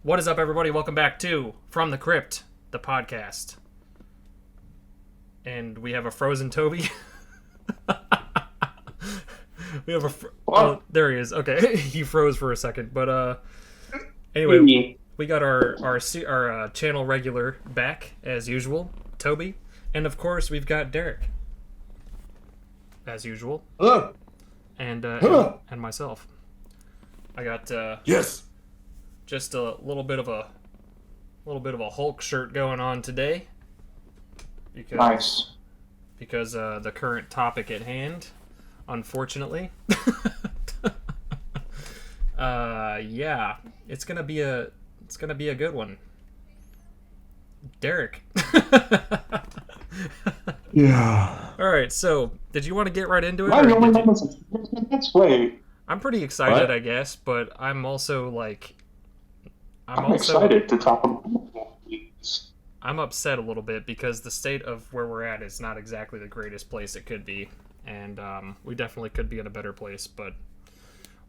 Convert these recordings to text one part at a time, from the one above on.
What is up, everybody? Welcome back to From the Crypt, the podcast. And we have a frozen Toby. We have oh, there he is. Okay, he froze for a second, but anyway, we got our channel regular back as usual, Toby, and of course we've got Derek, as usual. Hello. And myself. I got Yes. just a little bit of a Hulk shirt going on today. Because the current topic at hand, unfortunately. Yeah, it's gonna be a good one. Derek. Yeah. All right, so did you want to get right into it? Why the only that's way. I'm pretty excited, What? I guess, but I'm also like, I'm excited to talk about these. I'm upset a little bit because the state of where we're at is not exactly the greatest place it could be, and we definitely could be in a better place, but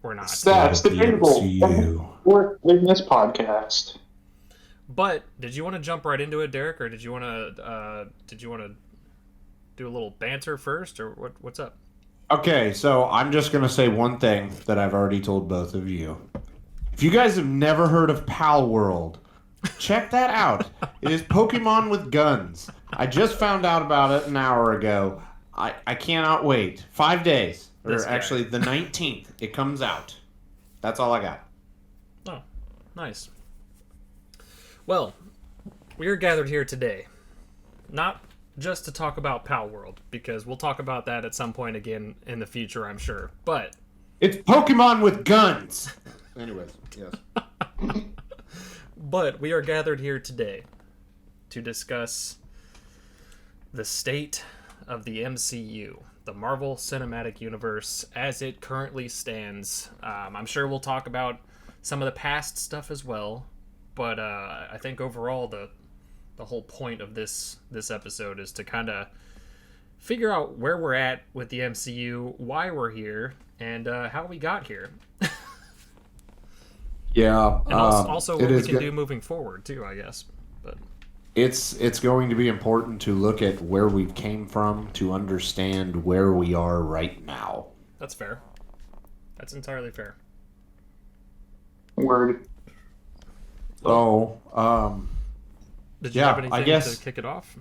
we're not. That's debatable. MCU. We're in this podcast. But did you want to jump right into it, Derek, or did you want to do a little banter first, or what's up? Okay, so I'm just going to say one thing that I've already told both of you. If you guys have never heard of Pal World, check that out. It is Pokemon with guns. I just found out about it an hour ago. I cannot wait. 5 days. Or actually, the 19th. It comes out. That's all I got. Oh, nice. Well, we are gathered here today, not just to talk about Pal World, because we'll talk about that at some point again in the future, I'm sure. But It's Pokemon with guns. Anyways, yes. But we are gathered here today to discuss the state of the MCU, the Marvel Cinematic Universe, as it currently stands. I'm sure we'll talk about some of the past stuff as well, but I think overall the whole point of this episode is to kind of figure out where we're at with the MCU, why we're here, and how we got here. Yeah. And also what we can do moving forward too, I guess. But It's going to be important to look at where we came from to understand where we are right now. that's fair. That's entirely fair. Word. So, Did you yeah, have anything I guess, to kick it off?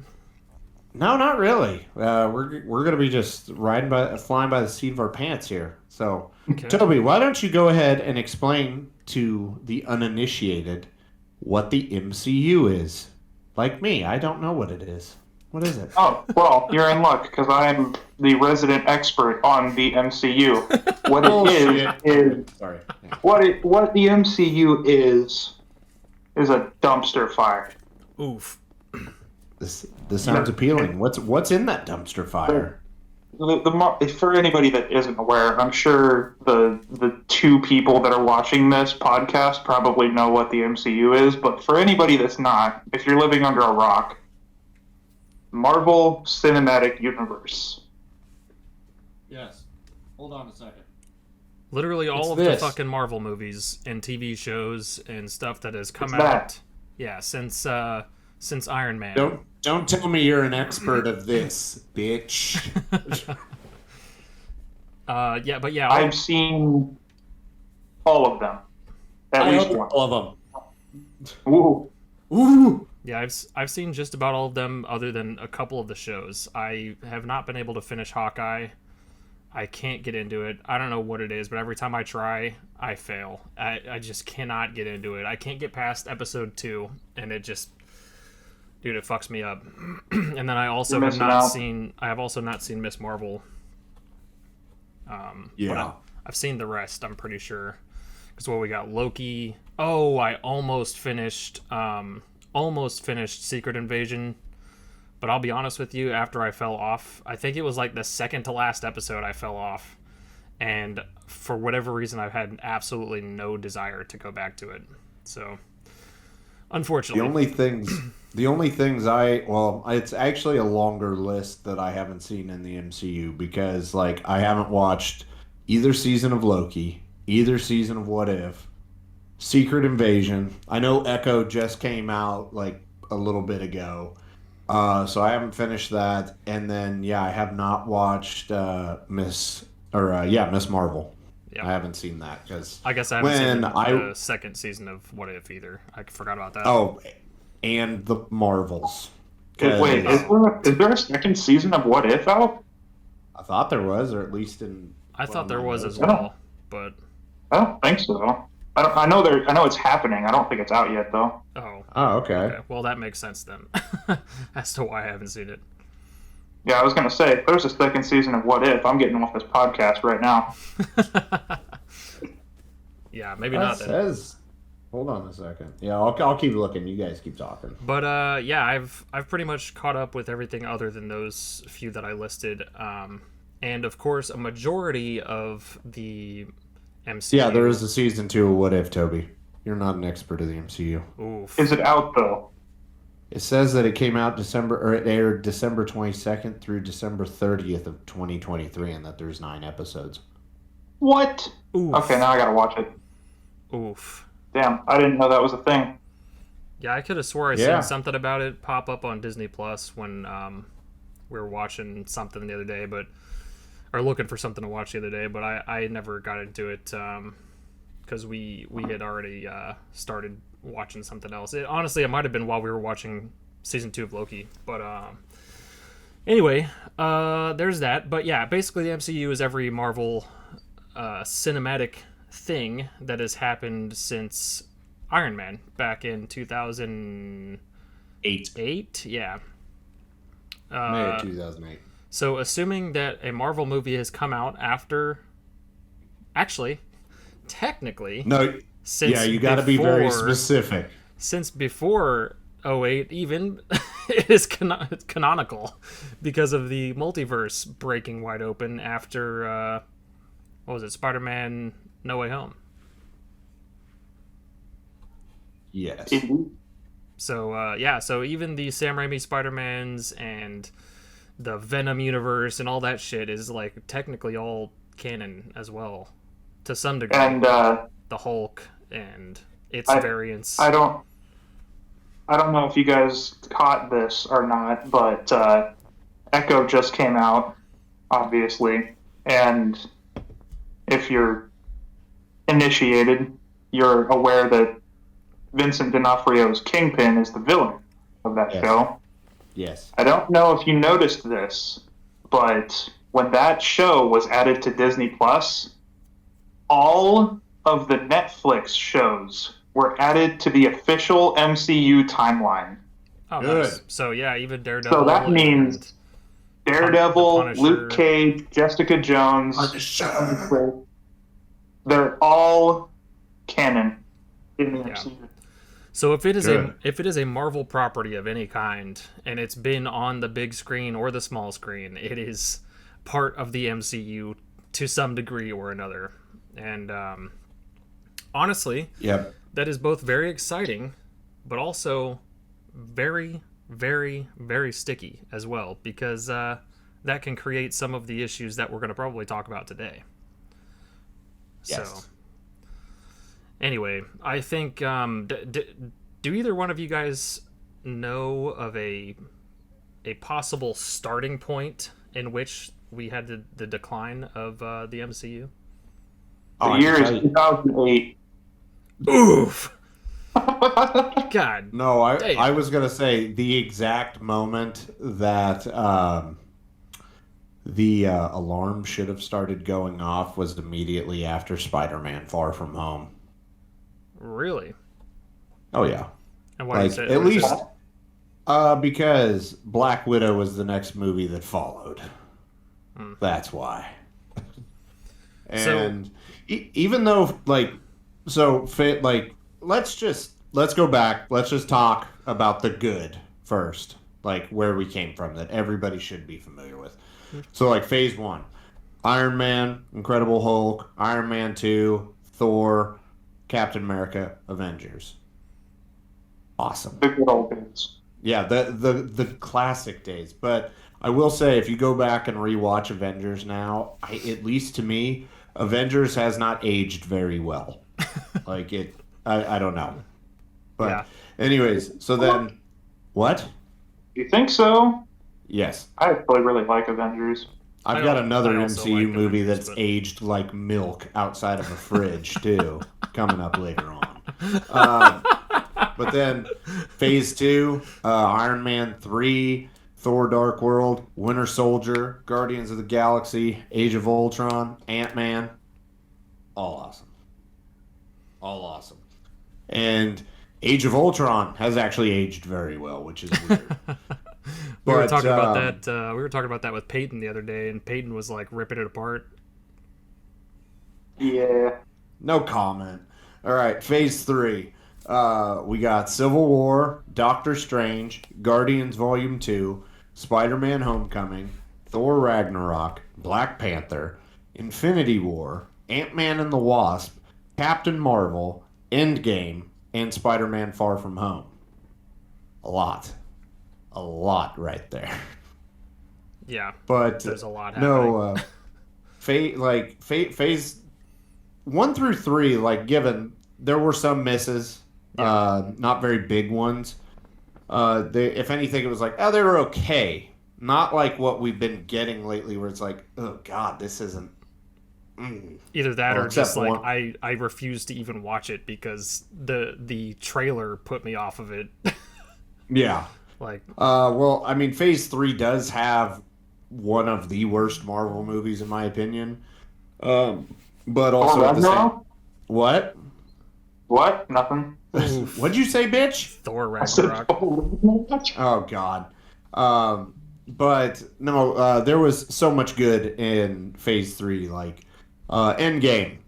no, not really. We're gonna be just flying by the seat of our pants here. So, Okay. Toby, why don't you go ahead and explain to the uninitiated what the MCU is? Like me, I don't know what it is. What is it? Oh, well, you're in luck because I'm the resident expert on the MCU. What it is Sorry. Yeah. what the MCU is a dumpster fire. Oof. This sounds appealing. What's in that dumpster fire? For anybody that isn't aware, I'm sure the two people that are watching this podcast probably know what the MCU is, but for anybody that's not, if you're living under a rock, Marvel Cinematic Universe. Yes. Hold on a second. Literally all of the fucking Marvel movies and TV shows and stuff that has come out. Yeah, since Iron Man. Don't tell me you're an expert of this, bitch. Yeah. I've seen all of them. At least one. All of them. Ooh. Ooh. Yeah, I've seen just about all of them other than a couple of the shows. I have not been able to finish Hawkeye. I can't get into it. I don't know what it is, but every time I try, I fail. I just cannot get into it. I can't get past episode 2, and it just, dude, it fucks me up. And then I also have not seen Miss Marvel. Yeah. But I've seen the rest, I'm pretty sure. Because we got Loki. Oh, I almost finished Secret Invasion. But I'll be honest with you, after I fell off, I think it was like the second to last episode I fell off. And for whatever reason, I've had absolutely no desire to go back to it. So, unfortunately. The only things it's actually a longer list that I haven't seen in the MCU because, like, I haven't watched either season of Loki, either season of What If, Secret Invasion. I know Echo just came out like a little bit ago. So I haven't finished that. And then I have not watched Miss Marvel. Yep. I haven't seen that because I guess I haven't seen the second season of What If either. I forgot about that. Oh, and the Marvels. Wait, is there a second season of What If out? I thought there was, or at least in. I thought there was as well, but I don't think so. I know it's happening. I don't think it's out yet though. Oh, okay. Well, that makes sense then, as to why I haven't seen it. Yeah, I was gonna say, if there's a second season of What If, I'm getting off this podcast right now. Yeah, maybe not then. Says, hold on a second. Yeah, I'll keep looking. You guys keep talking. But I've pretty much caught up with everything other than those few that I listed. And of course, a majority of the MCU. Yeah, there is a season 2 of What If, Toby. You're not an expert of the MCU. Oof. Is it out though? It says that it came out it aired December 22nd through December 30th of 2023, and that there's 9 episodes. What? Oof. Okay, now I gotta watch it. Oof. Damn, I didn't know that was a thing. Yeah, I could have swore I seen something about it pop up on Disney Plus when we were watching something the other day, or looking for something to watch the other day, but I never got into it because we had already started watching something else. Honestly, it might have been while we were watching season 2 of Loki, but anyway, there's that. But yeah, basically the MCU is every Marvel cinematic thing that has happened since Iron Man back in 2008. Yeah. May of 2008. So assuming that a Marvel movie has come out after, actually, technically, no, since you got to be very specific. Since before 08, even it is canonical because of the multiverse breaking wide open after what was it, Spider-Man No Way Home. Yes. So so even the Sam Raimi Spider-Mans and the Venom universe and all that shit is like technically all canon as well, to some degree. And the Hulk and its variants. I don't know if you guys caught this or not, but Echo just came out, obviously, and if you're initiated, you're aware that Vincent D'Onofrio's Kingpin is the villain of that show. Yes. I don't know if you noticed this, but when that show was added to Disney Plus, all of the Netflix shows were added to the official MCU timeline. Oh, good. Nice. So yeah, even Daredevil. So that means Daredevil, Luke Cage, Jessica Jones, they're all canon in the MCU. So if it is a Marvel property of any kind, and it's been on the big screen or the small screen, it is part of the MCU to some degree or another. And honestly, that is both very exciting, but also very, very, very sticky as well, because that can create some of the issues that we're going to probably talk about today. Yes. So, anyway, I think, do either one of you guys know of a possible starting point in which we had the decline of the MCU? The year is 2008. Oof. God. No, I was going to say the exact moment that the alarm should have started going off was immediately after Spider-Man Far From Home. Really? Oh, yeah. And why is it? At least because Black Widow was the next movie that followed. That's why. And even though, let's go back. Let's just talk about the good first, where we came from, that everybody should be familiar with. So, phase 1, Iron Man, Incredible Hulk, Iron Man 2, Thor, Captain America, Avengers. Awesome. The good old days. Yeah, the classic days. But I will say, if you go back and rewatch Avengers now, at least to me, Avengers has not aged very well. I don't know. But Yeah. anyways, so then what? You think so? Yes. I actually really like Avengers. I've got another I also MCU like movie Avengers, that's but- aged like milk outside of a fridge too, coming up later on. But then Phase 2, Iron Man 3, Thor: Dark World, Winter Soldier, Guardians of the Galaxy, Age of Ultron, Ant-Man, all awesome. All awesome. And Age of Ultron has actually aged very well, which is weird. We were But, talking about that. We were talking about that with Peyton the other day, and Peyton was like ripping it apart. Yeah. No comment. All right, Phase 3. We got Civil War, Doctor Strange, Guardians Volume 2, Spider-Man Homecoming, Thor Ragnarok, Black Panther, Infinity War, Ant-Man and the Wasp, Captain Marvel, Endgame, and Spider-Man Far From Home. A lot. A lot right there. Yeah, But there's a lot happening. no, phase 1 through 3, like, given there were some misses, not very big ones. If anything, it was like, oh, they were okay. Not like what we've been getting lately, where it's like, oh god, this isn't. Either that Well, or just except like one- I refuse to even watch it because the trailer put me off of it. Yeah. Like, Well, I mean, Phase 3 does have one of the worst Marvel movies, in my opinion. But also Thor at the same. Ragnarok? What? What? Nothing. What'd you say, bitch? Thor I said, Ragnarok. Oh God. But no, there was so much good in Phase 3, like Endgame,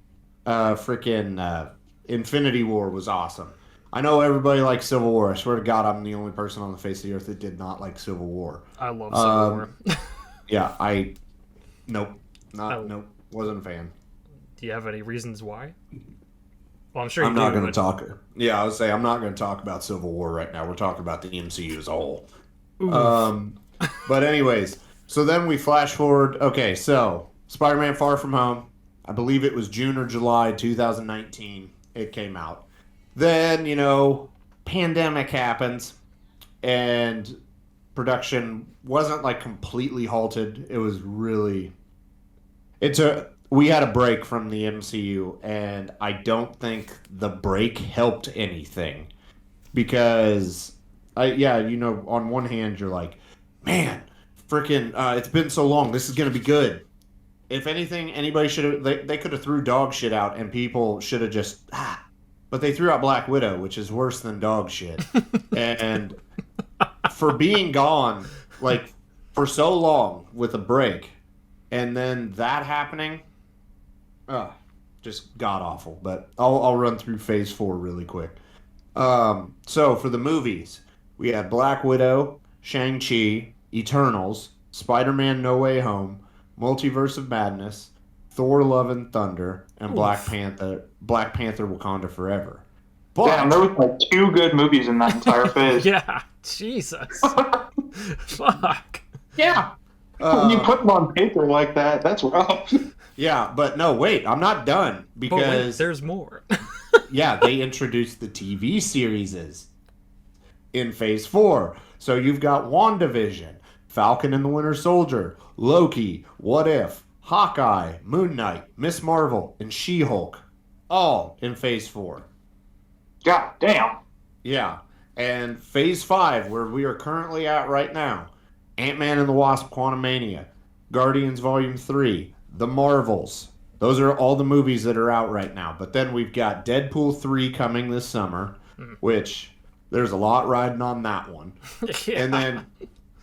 freaking Infinity War was awesome. I know everybody likes Civil War. I swear to God, I'm the only person on the face of the earth that did not like Civil War. I love Civil War. Yeah, nope, nope, wasn't a fan. Do you have any reasons why? Well, I'm sure you I'm not do, going to but- talk. Yeah, I would say I'm not going to talk about Civil War right now. We're talking about the MCU as a whole. But anyways, so then we flash forward. Okay, so Spider-Man: Far From Home. I believe it was June or July 2019. It came out. Then pandemic happens, and production wasn't like completely halted. It was really. We had a break from the MCU, and I don't think the break helped anything because, on one hand you're like, man, freaking, it's been so long. This is gonna be good. If anything, anybody should have. They could have threw dog shit out, and people should have just. But they threw out Black Widow, which is worse than dog shit. And for being gone, like, for so long with a break, and then that happening. Just god awful. But I'll run through Phase 4 really quick. So for the movies, we had Black Widow, Shang-Chi, Eternals, Spider-Man: No Way Home, Multiverse of Madness, Thor: Love and Thunder, and Black Panther: Wakanda Forever. But Damn, there was like 2 good movies in that entire phase. Yeah, Jesus. Fuck. yeah. When you put them on paper like that, that's rough. Yeah, but no, wait, I'm not done But wait, because there's more. yeah, they introduced the TV series in Phase 4. So you've got WandaVision, Falcon and the Winter Soldier, Loki, What If, Hawkeye, Moon Knight, Miss Marvel, and She-Hulk, all in Phase 4. God damn. Yeah, and Phase 5, where we are currently at right now, Ant-Man and the Wasp: Quantumania, Guardians Volume 3, The Marvels. Those are all the movies that are out right now. But then we've got Deadpool 3 coming this summer, which there's a lot riding on that one. Yeah. And then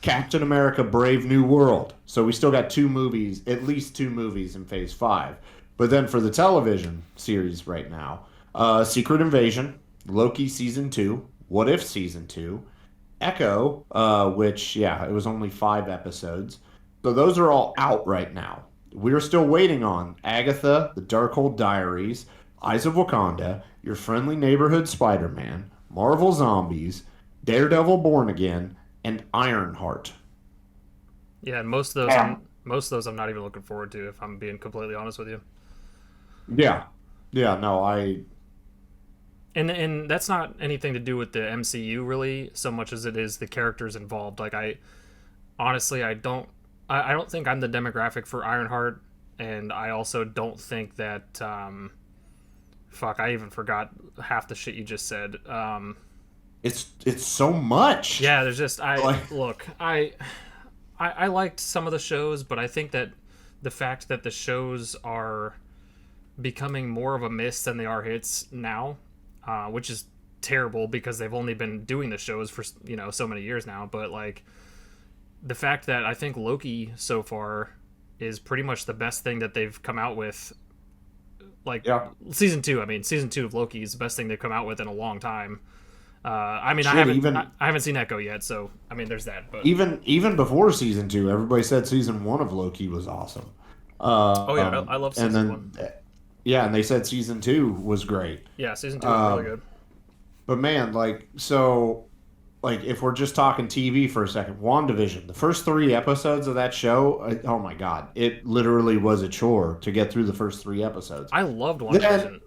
Captain America: Brave New World. So we still got 2 movies, at least 2 movies in Phase 5. But then for the television series right now, Secret Invasion, Loki Season 2, What If Season 2, Echo, which, it was only 5 episodes. So those are all out right now. We're still waiting on Agatha, The Darkhold Diaries, Eyes of Wakanda, Your Friendly Neighborhood Spider-Man, Marvel Zombies, Daredevil Born Again, and Ironheart. Yeah, and most of those I'm not even looking forward to, if I'm being completely honest with you. Yeah. Yeah, no, And that's not anything to do with the MCU really, so much as it is the characters involved. Like I honestly, I don't think I'm the demographic for Ironheart, and I also don't think that fuck, I even forgot half the shit you just said. It's so much. Yeah, there's just Like- look, I liked some of the shows, but I think that the fact that the shows are becoming more of a miss than they are hits now, which is terrible because they've only been doing the shows for so many years now. But like the fact that I think Loki so far is pretty much the best thing that they've come out with. Like season 2, I mean, season 2 of Loki is the best thing they've come out with in a long time. I mean, I haven't seen Echo yet, so I mean, there's that. But even before season 2, everybody said season 1 of Loki was awesome. I love season 1. Yeah, and they said season 2 was great. Yeah, season 2 was really good. But man, if we're just talking TV for a second, WandaVision, the first 3 episodes of that show, oh my god, it literally was a chore to get through the first 3 episodes. I loved WandaVision.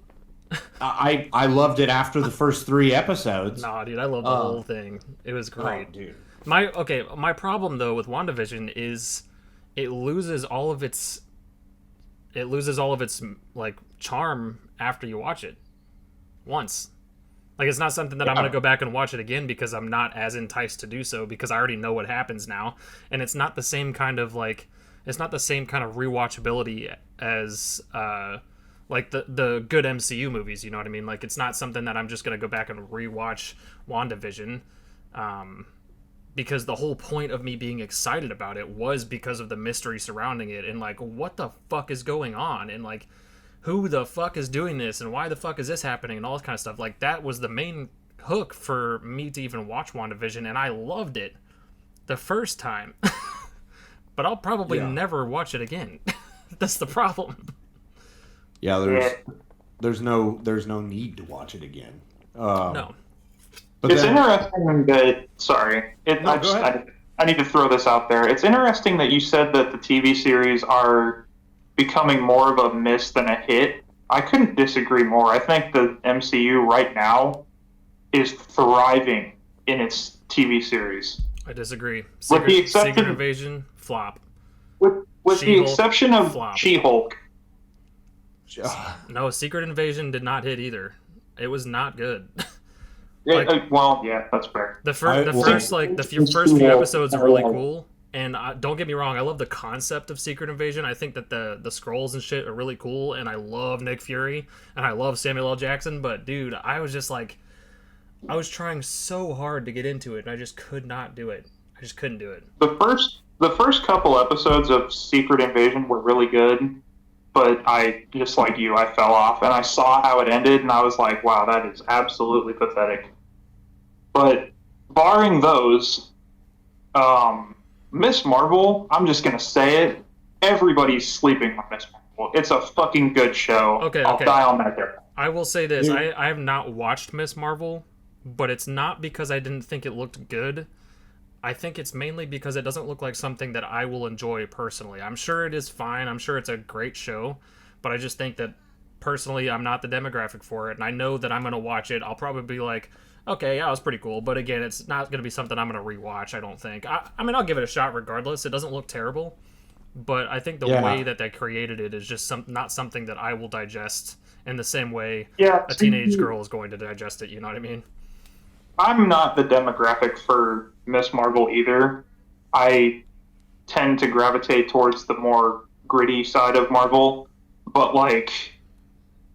I loved it after the first 3 episodes. Nah, dude, I loved the whole thing. It was great. Oh, dude. My problem though with WandaVision is it loses all of its like charm after you watch it once. Like it's not something that I'm going to go back and watch it again because I'm not as enticed to do so because I already know what happens now, and it's not the same kind of rewatchability as like the good MCU movies, you know what I mean? Like it's not something that I'm just going to go back and rewatch WandaVision, because the whole point of me being excited about it was because of the mystery surrounding it and like what the fuck is going on and like who the fuck is doing this and why the fuck is this happening and all this kind of stuff. Like that was the main hook for me to even watch WandaVision, and I loved it the first time. But I'll probably never watch it again. That's the problem. Yeah, there's no need to watch it again. No. But it's interesting that. Sorry, I need to throw this out there. It's interesting that you said that the TV series are becoming more of a miss than a hit. I couldn't disagree more. I think the MCU right now is thriving in its TV series. I disagree. With the exception, Secret Invasion, flop. With the exception of flop. She-Hulk. No, Secret Invasion did not hit either. It was not good. Yeah, that's fair. The first few episodes are really cool, and don't get me wrong, I love the concept of Secret Invasion. I think that the Skrulls and shit are really cool, and I love Nick Fury, and I love Samuel L. Jackson. But dude, I was just like, I was trying so hard to get into it, and I just could not do it. I just couldn't do it. The first couple episodes of Secret Invasion were really good, but I just like you, I fell off, and I saw how it ended, and I was like, wow, that is absolutely pathetic. But barring those, Miss Marvel, I'm just going to say it, everybody's sleeping on Miss Marvel. It's a fucking good show. I'll die on that there. I will say this, I have not watched Miss Marvel, but it's not because I didn't think it looked good. I think it's mainly because it doesn't look like something that I will enjoy personally. I'm sure it is fine. I'm sure it's a great show, but I just think that personally I'm not the demographic for it, and I know that I'm going to watch it. I'll probably be like, okay, yeah, it was pretty cool, but again, it's not going to be something I'm going to rewatch, I don't think. I mean, I'll give it a shot regardless. It doesn't look terrible, but I think the way that they created it is just not something that I will digest in the same way a teenage girl is going to digest it, you know what I mean? I'm not the demographic for Miss Marvel either. I tend to gravitate towards the more gritty side of Marvel, but like,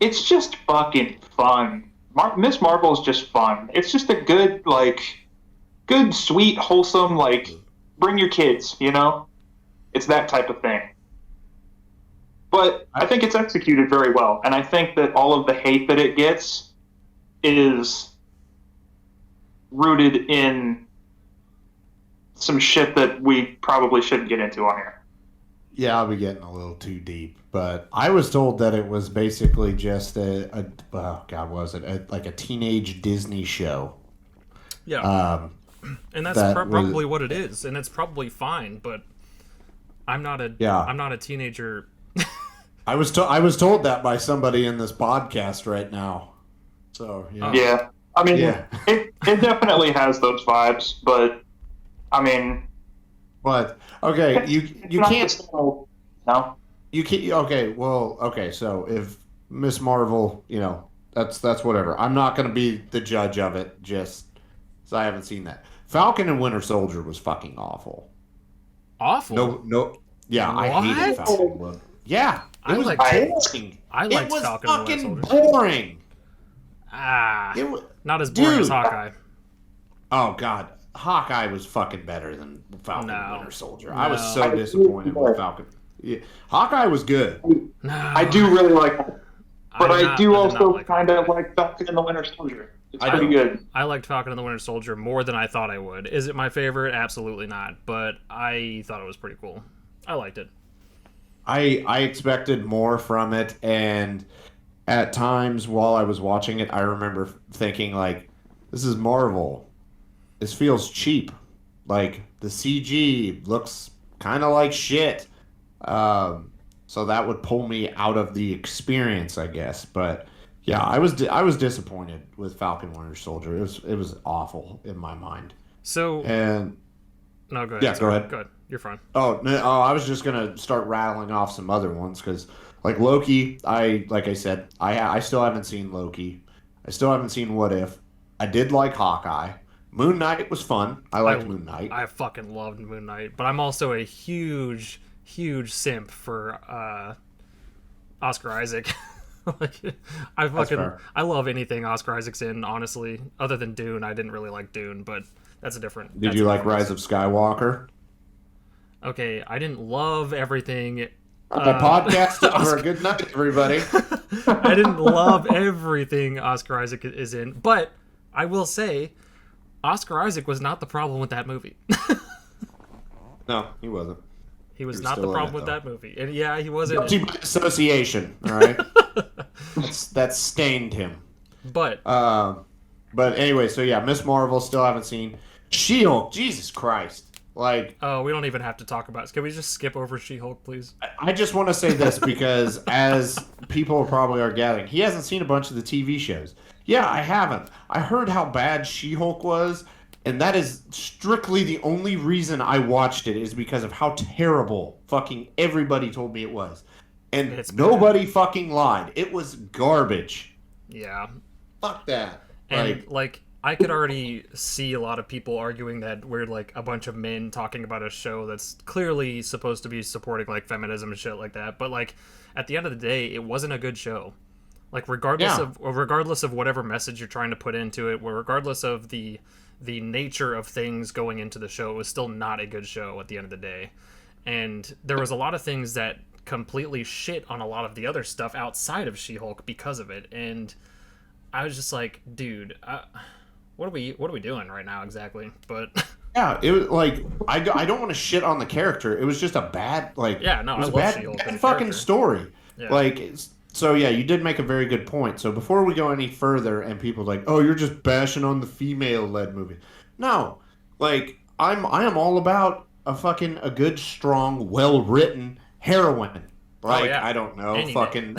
it's just fucking fun. Miss Marvel is just fun. It's just a good, sweet, wholesome, bring your kids, you know? It's that type of thing. But I think it's executed very well, and I think that all of the hate that it gets is rooted in some shit that we probably shouldn't get into on here. Yeah, I'll be getting a little too deep, but I was told that it was basically just a teenage Disney show. Yeah, and that's probably what it is, and it's probably fine. But I'm not a teenager. I was told that by somebody in this podcast right now. So Yeah. I mean, Yeah. it definitely has those vibes, but I mean, But okay, it's you not can't the same. No. you can't okay, well, okay, so if Miss Marvel, that's whatever. I'm not gonna be the judge of it just so I haven't seen that. Falcon and Winter Soldier was fucking awful. Awful. No, yeah, I hated What? Falcon and Winter. Yeah, it I was liked boring. I It liked was Falcon and the fucking Winter Soldier. boring. Ah, It was, not as boring as dude. Hawkeye. Oh god, Hawkeye was fucking better than Falcon and No. Winter Soldier. I was No. so disappointed with Falcon. Yeah. Hawkeye was good. No, I do really like it. But I do did not also like kind of Hawkeye. like Falcon and the Winter Soldier. It's I pretty don't- good. I liked Falcon and the Winter Soldier more than I thought I would. Is it my favorite? Absolutely not. But I thought it was pretty cool. I liked it. I expected more from it, and at times while I was watching it, I remember thinking like, "This is Marvel. This feels cheap. Like the CG looks kind of like shit." So that would pull me out of the experience, I guess. But yeah, I was disappointed with Falcon Winter Soldier. It was awful in my mind. So And no, go ahead. yeah, go sorry. ahead. Go ahead. You're fine. Oh, no, I was just gonna start rattling off some other ones because, like Loki, like I said, I still haven't seen Loki. I still haven't seen What If. I did like Hawkeye. Moon Knight was fun. I liked Moon Knight. I fucking loved Moon Knight, but I'm also a huge simp for Oscar Isaac. Like, fair. I love anything Oscar Isaac's in. Honestly, other than Dune, I didn't really like Dune, but that's a different. Did you like Rise of Skywalker? Okay, I didn't love everything. Podcast over. Good night, everybody. I didn't love everything Oscar Isaac is in, but I will say, Oscar Isaac was not the problem with that movie. No, he wasn't. He was He was not the still in problem it, with though. that movie, and yeah, he wasn't. Guilty by association. All right. That stained him. But But anyway, so yeah, Miss Marvel still haven't seen. She-Hulk, Jesus Christ. Like, oh, we don't even have to talk about it. Can we just skip over She-Hulk, please? I just want to say this because as people probably are gathering, he hasn't seen a bunch of the TV shows. Yeah, I haven't. I heard how bad She-Hulk was, and that is strictly the only reason I watched it is because of how terrible fucking everybody told me it was. And It's nobody fucking lied. It was garbage. Yeah. Fuck that. And like I could already see a lot of people arguing that we're like a bunch of men talking about a show that's clearly supposed to be supporting like feminism and shit like that. But like at the end of the day, it wasn't a good show. Like regardless of whatever message you're trying to put into it, regardless of the nature of things going into the show, it was still not a good show at the end of the day. And there was a lot of things that completely shit on a lot of the other stuff outside of She-Hulk because of it. And I was just like, dude, what are we doing right now exactly? But yeah, it was like I don't want to shit on the character. It was just a bad yeah, no, it was I a love bad, She-Hulk bad as a fucking character. story. Yeah. Like so yeah, you did make a very good point. So before we go any further and people are like, "Oh, you're just bashing on the female-led movie." No. Like I am all about a good, strong, well-written heroine. Like yeah. I don't know, Any fucking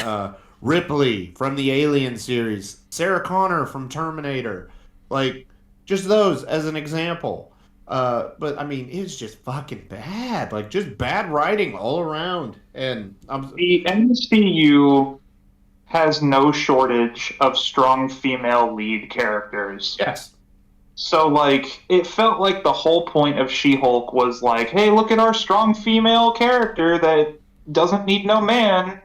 Ripley from the Alien series, Sarah Connor from Terminator. Like just those as an example. But I mean, it's just fucking bad. Like just bad writing all around. And The MCU has no shortage of strong female lead characters. yes. So, like, it felt like the whole point of She-Hulk was like, hey, look at our strong female character that doesn't need no man.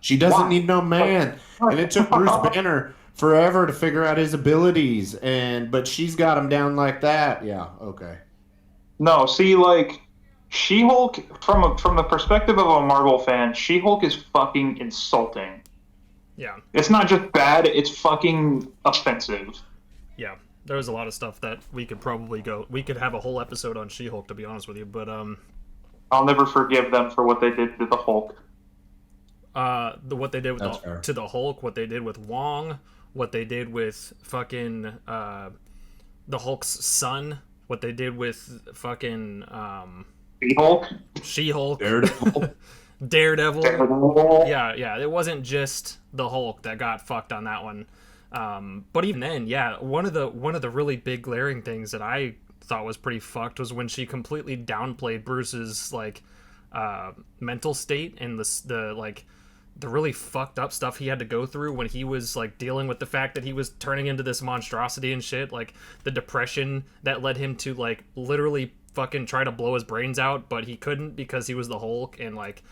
She doesn't Why? need no man. And it took Bruce Banner forever to figure out his abilities, but she's got him down like that. Yeah, okay. No, see, like, She-Hulk, from the perspective of a Marvel fan, She-Hulk is fucking insulting. Yeah, It's not just bad, it's fucking offensive. yeah. There was a lot of stuff that we could have a whole episode on She-Hulk, to be honest with you. But I'll never forgive them for what they did to the Hulk. what they did with That's fair. to the Hulk, what they did with Wong, what they did with fucking the Hulk's son, what they did with fucking She-Hulk? She-Hulk, Daredevil. Daredevil. Daredevil. Yeah, it wasn't just the Hulk that got fucked on that one. But even then, yeah, one of the really big glaring things that I thought was pretty fucked was when she completely downplayed Bruce's like mental state and the really fucked up stuff he had to go through when he was like dealing with the fact that he was turning into this monstrosity and shit, like the depression that led him to like literally fucking try to blow his brains out, but he couldn't because he was the Hulk, and like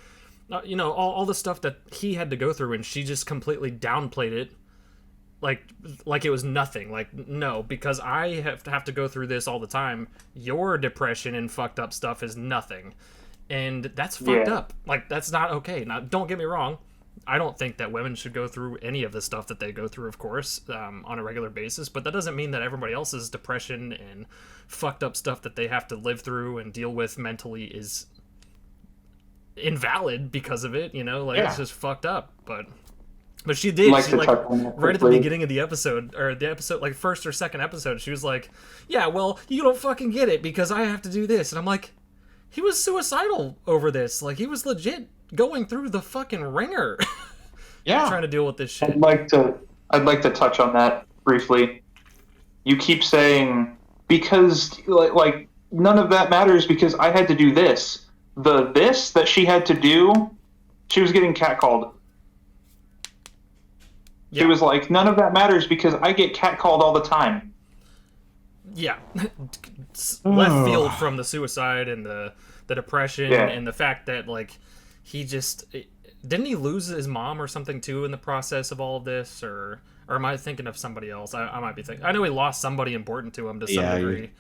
all the stuff that he had to go through, and she just completely downplayed it like it was nothing. Like, no, because I have to go through this all the time, your depression and fucked up stuff is nothing, and that's fucked up. Like, that's not okay. Now, don't get me wrong, I don't think that women should go through any of the stuff that they go through, of course, on a regular basis, but that doesn't mean that everybody else's depression and fucked up stuff that they have to live through and deal with mentally is invalid because of it, it's just fucked up. But she did, she, like, right at the beginning of the episode, like, first or second episode, she was like, yeah, well, you don't fucking get it because I have to do this. And I'm like, he was suicidal over this. Like, he was legit going through the fucking ringer. Yeah. Trying to deal with this shit. I'd like to touch on that briefly. You keep saying, because, like none of that matters because I had to do this. This that she had to do, she was getting catcalled. She was like, none of that matters because I get catcalled all the time. Yeah. Left field from the suicide and the depression and the fact that, like, he just... Didn't he lose his mom or something, too, in the process of all of this? Or am I thinking of somebody else? I might be thinking... I know he lost somebody important to him to some degree.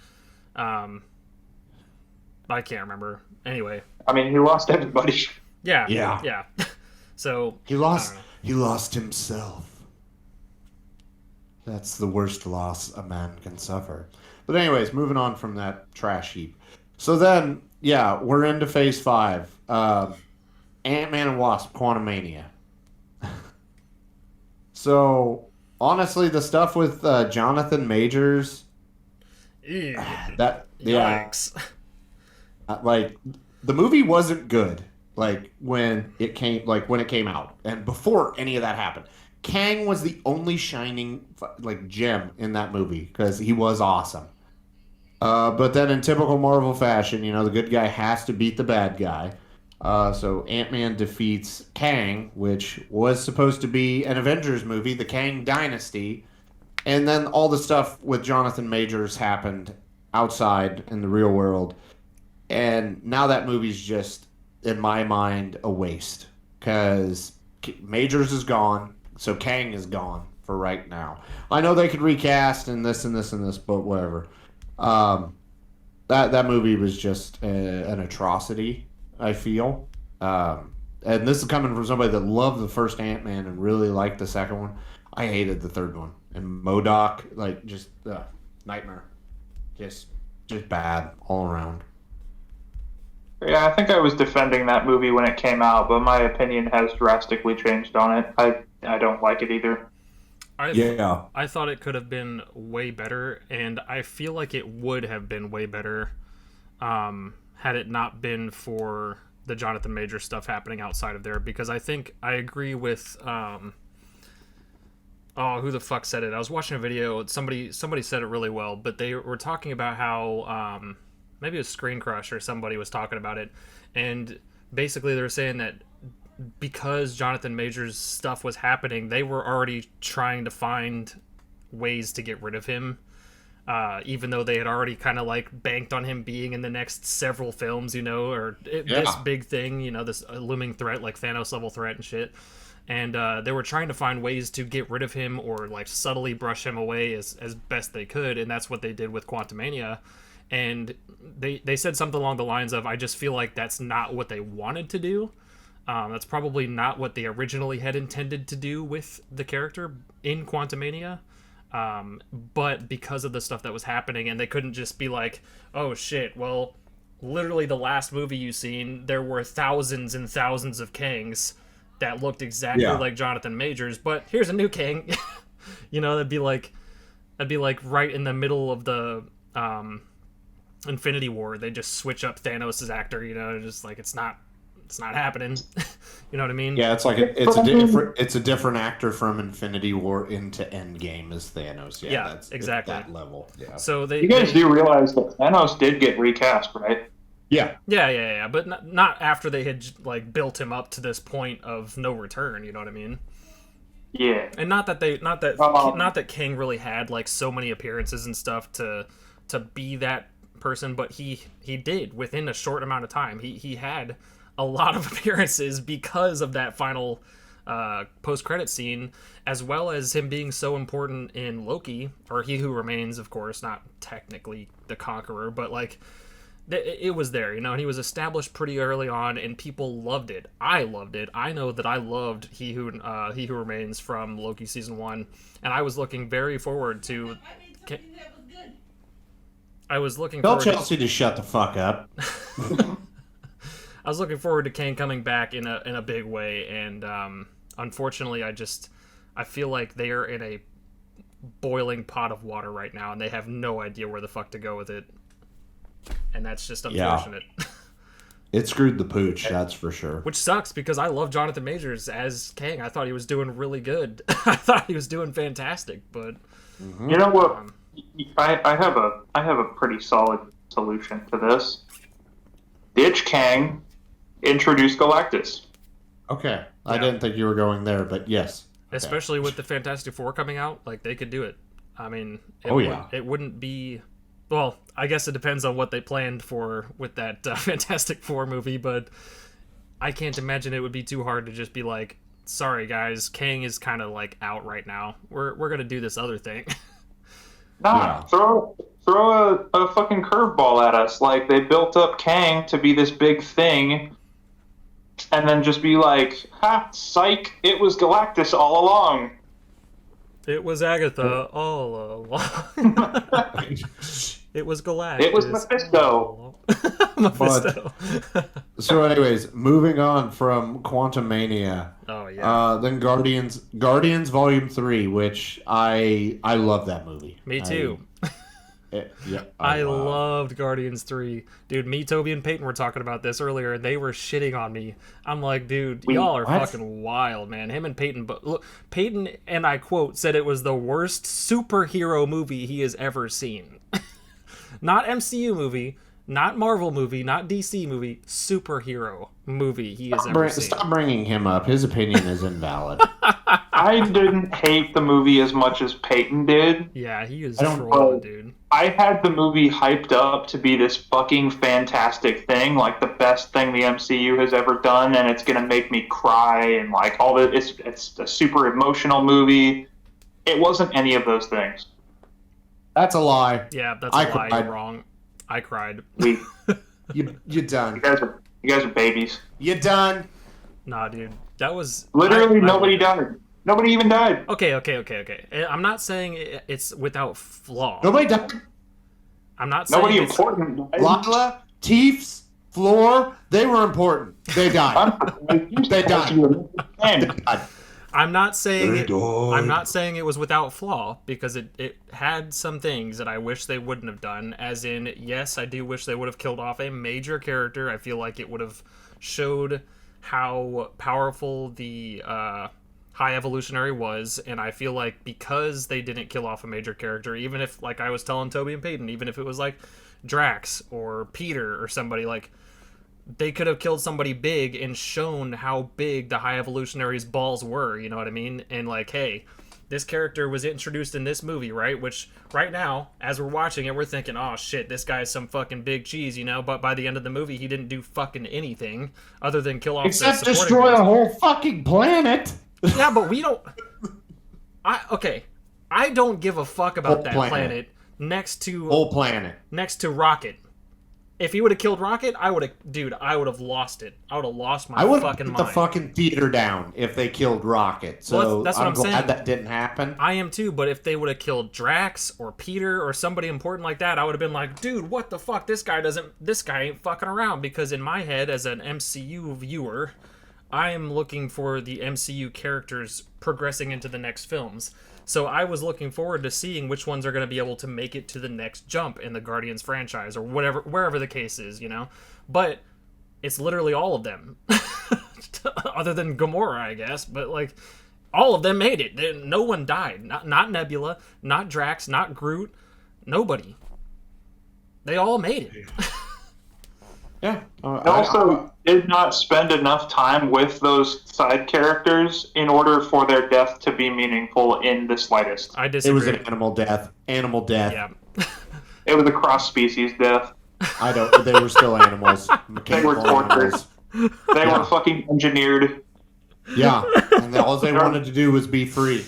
I can't remember. Anyway. I mean, he lost everybody. Yeah. So... He lost himself. That's the worst loss a man can suffer. But anyways, moving on from that trash heap. So then, yeah, we're into Phase 5. Ant-Man and Wasp, Quantumania. So, honestly, the stuff with Jonathan Majors... Yikes. Like, the movie wasn't good, like, when it came out. And before any of that happened. Kang was the only shining like gem in that movie because he was awesome. But then in typical Marvel fashion, the good guy has to beat the bad guy. So Ant-Man defeats Kang, which was supposed to be an Avengers movie, the Kang Dynasty. And then all the stuff with Jonathan Majors happened outside in the real world. And now that movie's just, in my mind, a waste. Because Majors is gone. So Kang is gone for right now. I know they could recast and this and this and this, but whatever. That movie was just an atrocity, I feel. And this is coming from somebody that loved the first Ant-Man and really liked the second one. I hated the third one. And MODOK, like, just nightmare. Just bad all around. Yeah, I think I was defending that movie when it came out, but my opinion has drastically changed on it. I don't like it either. I thought it could have been way better, and I feel like it would have been way better had it not been for the Jonathan Major stuff happening outside of there, because I think I agree with... who the fuck said it? I was watching a video, somebody said it really well, but they were talking about how... maybe it was Screen Crush or somebody was talking about it, and basically they were saying that because Jonathan Majors stuff was happening, they were already trying to find ways to get rid of him, even though they had already kind of like banked on him being in the next several films, this big thing, this looming threat, like Thanos level threat and shit. And they were trying to find ways to get rid of him or like subtly brush him away as best they could, and that's what they did with Quantumania. And they said something along the lines of, I just feel like that's not what they wanted to do. That's probably not what they originally had intended to do with the character in Quantumania. But because of the stuff that was happening, and they couldn't just be like, oh shit, well, literally the last movie you've seen, there were thousands and thousands of Kangs that looked exactly like Jonathan Majors, but here's a new Kang. That'd be like right in the middle of the Infinity War. They just switch up Thanos' actor, just like it's not It's not happening. You know what I mean? Yeah, it's like it's a different actor from Infinity War into Endgame as Thanos. Yeah, that's exactly that level. Yeah. So you guys do realize that Thanos did get recast, right? Yeah. Yeah. But not after they had like built him up to this point of no return. You know what I mean? Yeah. And not that King really had like so many appearances and stuff to be that person, but he did within a short amount of time. He had a lot of appearances because of that final post-credit scene, as well as him being so important in Loki, or He Who Remains, of course, not technically the Conqueror, but like it was there, you know, and he was established pretty early on, and people loved it. I loved it. I know that I loved He Who Remains from Loki season 1, and I was looking very forward to. I was looking. Tell Chelsea to shut the fuck up. I was looking forward to Kang coming back in a big way, and unfortunately, I feel like they are in a boiling pot of water right now, and they have no idea where the fuck to go with it. And that's just unfortunate. Yeah. It screwed the pooch, that's for sure. Which sucks, because I love Jonathan Majors as Kang. I thought he was doing really good. I thought he was doing fantastic, but you know what? I have a pretty solid solution to this. Ditch Kang, introduce Galactus. Okay. I didn't think you were going there, but yes. Especially with the Fantastic Four coming out, like they could do it. I mean, it wouldn't be. Well, I guess it depends on what they planned for with that Fantastic Four movie, but I can't imagine it would be too hard to just be like, sorry guys, Kang is kind of like out right now. We're gonna do this other thing. Throw a fucking curveball at us. Like, they built up Kang to be this big thing, and then just be like, ha, psych, it was Galactus all along. It was Agatha all along. It was Galactus. It was Mephisto. Mephisto. So anyways, moving on from Quantumania. Oh yeah. Then Guardians Volume 3, which I love that movie. Me too. I loved Guardians 3. Dude, me, Toby, and Peyton were talking about this earlier, and they were shitting on me. I'm like, dude, y'all are fucking wild, man. Him and Peyton, but look, Peyton, and I quote, said it was the worst superhero movie he has ever seen. Not MCU movie, not Marvel movie, not DC movie, superhero movie he has ever seen. Stop bringing him up. His opinion is invalid. I didn't hate the movie as much as Peyton did. Yeah, he is trolling, dude. I had the movie hyped up to be this fucking fantastic thing, like the best thing the MCU has ever done, and it's gonna make me cry, and like all the it's a super emotional movie. It wasn't any of those things. That's a lie. Yeah, that's a lie. You're wrong. I cried. You're done. You guys are babies. You done? Nah, dude. That was literally nobody died. Nobody even died. Okay. I'm not saying it's without flaw. Nobody died. I'm not saying nobody important died. Lila, Teefs, Floor, they were important. They died. They died. I'm not saying it was without flaw, because it had some things that I wish they wouldn't have done. As in, yes, I do wish they would have killed off a major character. I feel like it would have showed how powerful the High Evolutionary was, and I feel like because they didn't kill off a major character, even if, like I was telling Toby and Peyton, even if it was like Drax or Peter or somebody, like, they could have killed somebody big and shown how big the High Evolutionary's balls were, you know what I mean? And like, hey, this character was introduced in this movie, right? Which, right now, as we're watching it, we're thinking, oh shit, this guy's some fucking big cheese, you know? But by the end of the movie, he didn't do fucking anything other than kill off except destroy a whole fucking planet. Yeah, but we don't... I don't give a fuck about that planet next to... Whole planet. Next to Rocket. If he would have killed Rocket, I would have lost it. I would have lost my fucking mind. I would have put the fucking theater down if they killed Rocket. So well, that's what I'm glad saying. That didn't happen. I am too, but if they would have killed Drax or Peter or somebody important like that, I would have been like, dude, what the fuck? This guy ain't fucking around. Because in my head, as an MCU viewer, I am looking for the MCU characters progressing into the next films. So I was looking forward to seeing which ones are going to be able to make it to the next jump in the Guardians franchise or wherever the case is, you know? But it's literally all of them, other than Gamora, I guess. But like, all of them made it. No one died. Not Nebula, not Drax, not Groot. Nobody. They all made it. Yeah. I also did not spend enough time with those side characters in order for their death to be meaningful in the slightest. I disagree. It was an animal death. Animal death. Yeah. It was a cross-species death. They were still animals. They were tortured. Animals. They were fucking engineered. Yeah. And all they wanted to do was be free.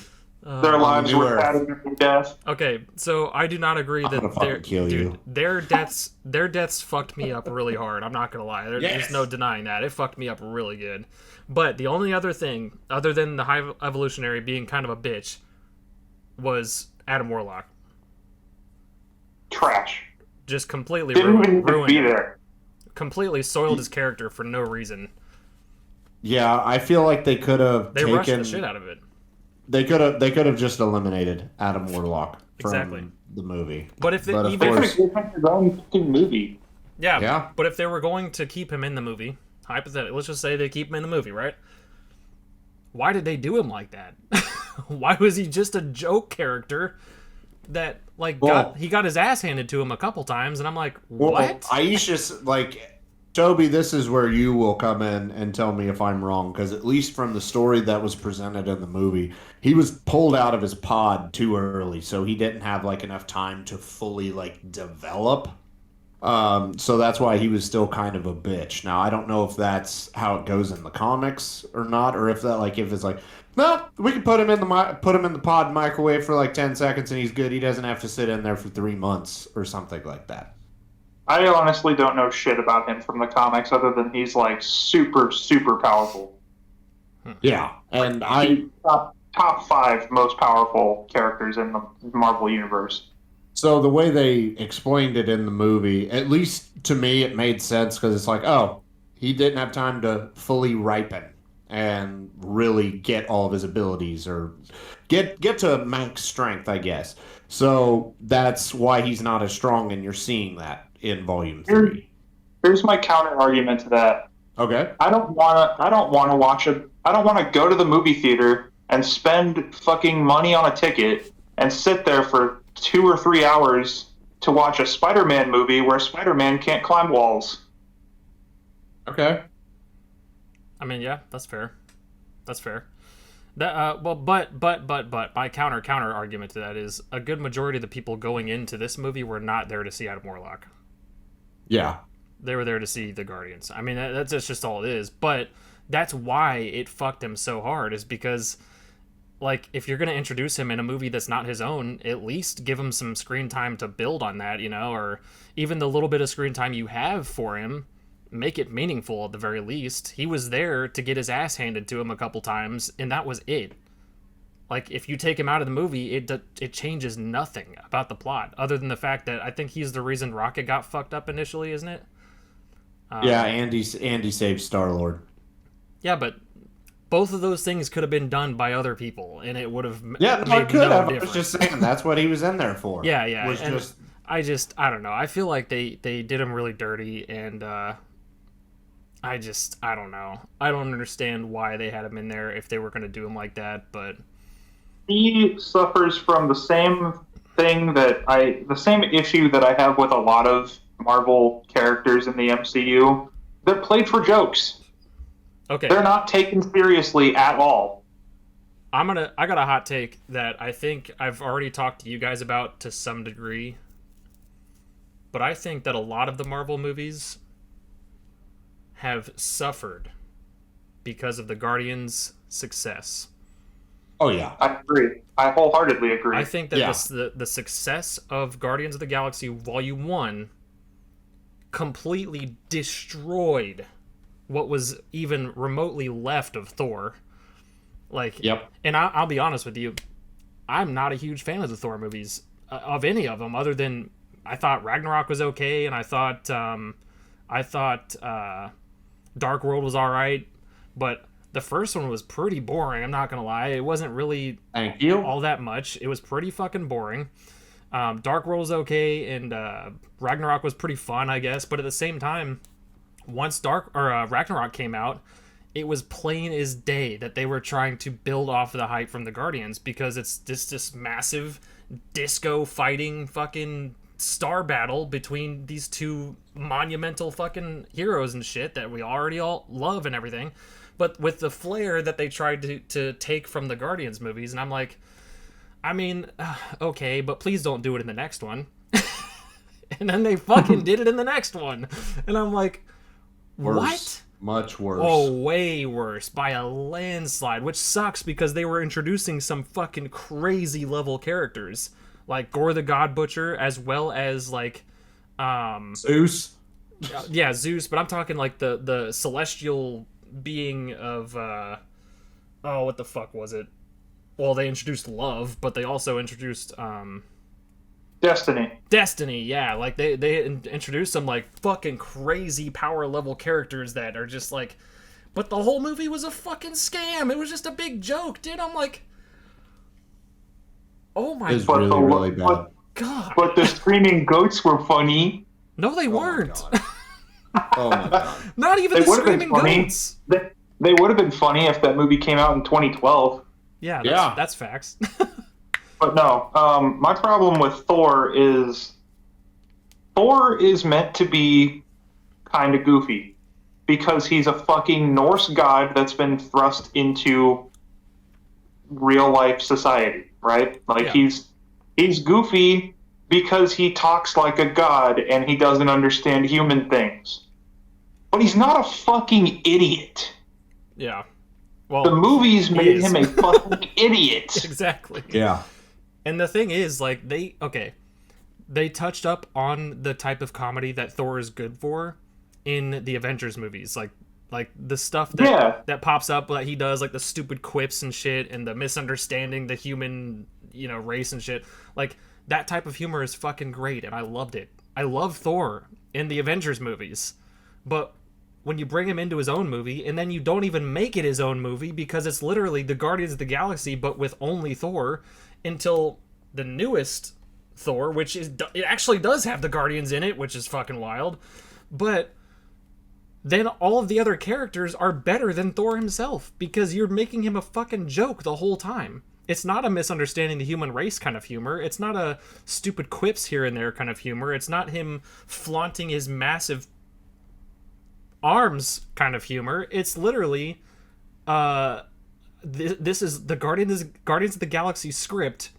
Their lives were padded to death. Okay, so I do not agree that their deaths fucked me up really hard. I'm not gonna lie. There's no denying that. It fucked me up really good. But the only other thing, other than the High Evolutionary being kind of a bitch, was Adam Warlock. Trash. Just completely Didn't even ruined be there. Completely soiled his character for no reason. Yeah, I feel like they could have They rushed the shit out of it. They could have just eliminated Adam Warlock from the movie. But if they even their own fucking movie. Yeah. But if they were going to keep him in the movie, hypothetically, let's just say they keep him in the movie, right? Why did they do him like that? Why was he just a joke character that he got his ass handed to him a couple times, and I'm like, what? Well, Aisha's like, Toby, this is where you will come in and tell me if I'm wrong, because at least from the story that was presented in the movie, he was pulled out of his pod too early, so he didn't have enough time to fully develop. So that's why he was still kind of a bitch. Now I don't know if that's how it goes in the comics or not, or if that if it's no, we can put him in the pod microwave for 10 seconds and he's good. He doesn't have to sit in there for 3 months or something like that. I honestly don't know shit about him from the comics other than he's super, super powerful. Yeah, and top 5 most powerful characters in the Marvel Universe. So the way they explained it in the movie, at least to me, it made sense because it's he didn't have time to fully ripen and really get all of his abilities or get to max strength, I guess. So that's why he's not as strong, and you're seeing that in Volume 3. Here's my counter argument to that. Okay. I don't want to go to the movie theater and spend fucking money on a ticket and sit there for 2 or 3 hours to watch a Spider-Man movie where Spider-Man can't climb walls. Okay. I mean, yeah, that's fair. That's fair. That but my counter argument to that is a good majority of the people going into this movie were not there to see Adam Warlock. Yeah. They were there to see the Guardians. I mean, that's just all it is. But that's why it fucked him so hard, is because, if you're going to introduce him in a movie that's not his own, at least give him some screen time to build on that, or even the little bit of screen time you have for him, make it meaningful at the very least. He was there to get his ass handed to him a couple times, and that was it. If you take him out of the movie, it changes nothing about the plot, other than the fact that I think he's the reason Rocket got fucked up initially, isn't it? Yeah, Andy saved Star-Lord. Yeah, but both of those things could have been done by other people, and it would have it could have. I was just saying, that's what he was in there for. Yeah. I don't know. I feel like they did him really dirty, and I don't know. I don't understand why they had him in there if they were going to do him like that, but... He suffers from the same issue that I have with a lot of Marvel characters in the MCU. They're played for jokes. Okay. They're not taken seriously at all. I got a hot take that I think I've already talked to you guys about to some degree, but I think that a lot of the Marvel movies have suffered because of the Guardians' success. Oh, yeah. I agree. I wholeheartedly agree. I think that the success of Guardians of the Galaxy Volume 1 completely destroyed what was even remotely left of Thor. Yep. And I'll be honest with you, I'm not a huge fan of the Thor movies, of any of them, other than I thought Ragnarok was okay, and I thought Dark World was all right, but the first one was pretty boring. I'm not gonna lie, it wasn't really all that much. It was pretty fucking boring. Dark World was okay, and Ragnarok was pretty fun, I guess. But at the same time, once Ragnarok came out, it was plain as day that they were trying to build off the hype from the Guardians, because it's this massive disco fighting fucking star battle between these two monumental fucking heroes and shit that we already all love and everything, but with the flair that they tried to take from the Guardians movies. And I'm like, I mean, okay, but please don't do it in the next one. And then they fucking did it in the next one. And I'm like, Worse. What? Much worse. Oh, way worse. By a landslide, which sucks because they were introducing some fucking crazy level characters. Like Gore the God Butcher, as well as like Zeus. Yeah, Zeus, but I'm talking like the celestial being of what the fuck was it? Well, they introduced love, but they also introduced Destiny, yeah. Like they introduced some like fucking crazy power level characters that are just like, but the whole movie was a fucking scam. It was just a big joke, dude. I'm like, oh my It's really bad. God. But the screaming goats were funny. No, they weren't. Oh my god. Not even the screaming goats. They would have been funny if that movie came out in 2012. Yeah, that's facts. But no, my problem with Thor is meant to be kind of goofy because he's a fucking Norse god that's been thrust into real life society, right? Like he's goofy because he talks like a god and he doesn't understand human things. But he's not a fucking idiot. Yeah. Well, the movies made him a fucking idiot. Exactly. Yeah. And the thing is, like, they touched up on the type of comedy that Thor is good for in the Avengers movies. Like the stuff that pops up that he does, like the stupid quips and shit, and the misunderstanding the human, race and shit. Like, that type of humor is fucking great, and I loved it. I love Thor in the Avengers movies. But when you bring him into his own movie, and then you don't even make it his own movie because it's literally the Guardians of the Galaxy, but with only Thor, until the newest Thor, which it actually does have the Guardians in it, which is fucking wild. But then all of the other characters are better than Thor himself because you're making him a fucking joke the whole time. It's not a misunderstanding the human race kind of humor. It's not a stupid quips here and there kind of humor. It's not him flaunting his massive arms kind of humor. It's literally this is the Guardians of the Galaxy script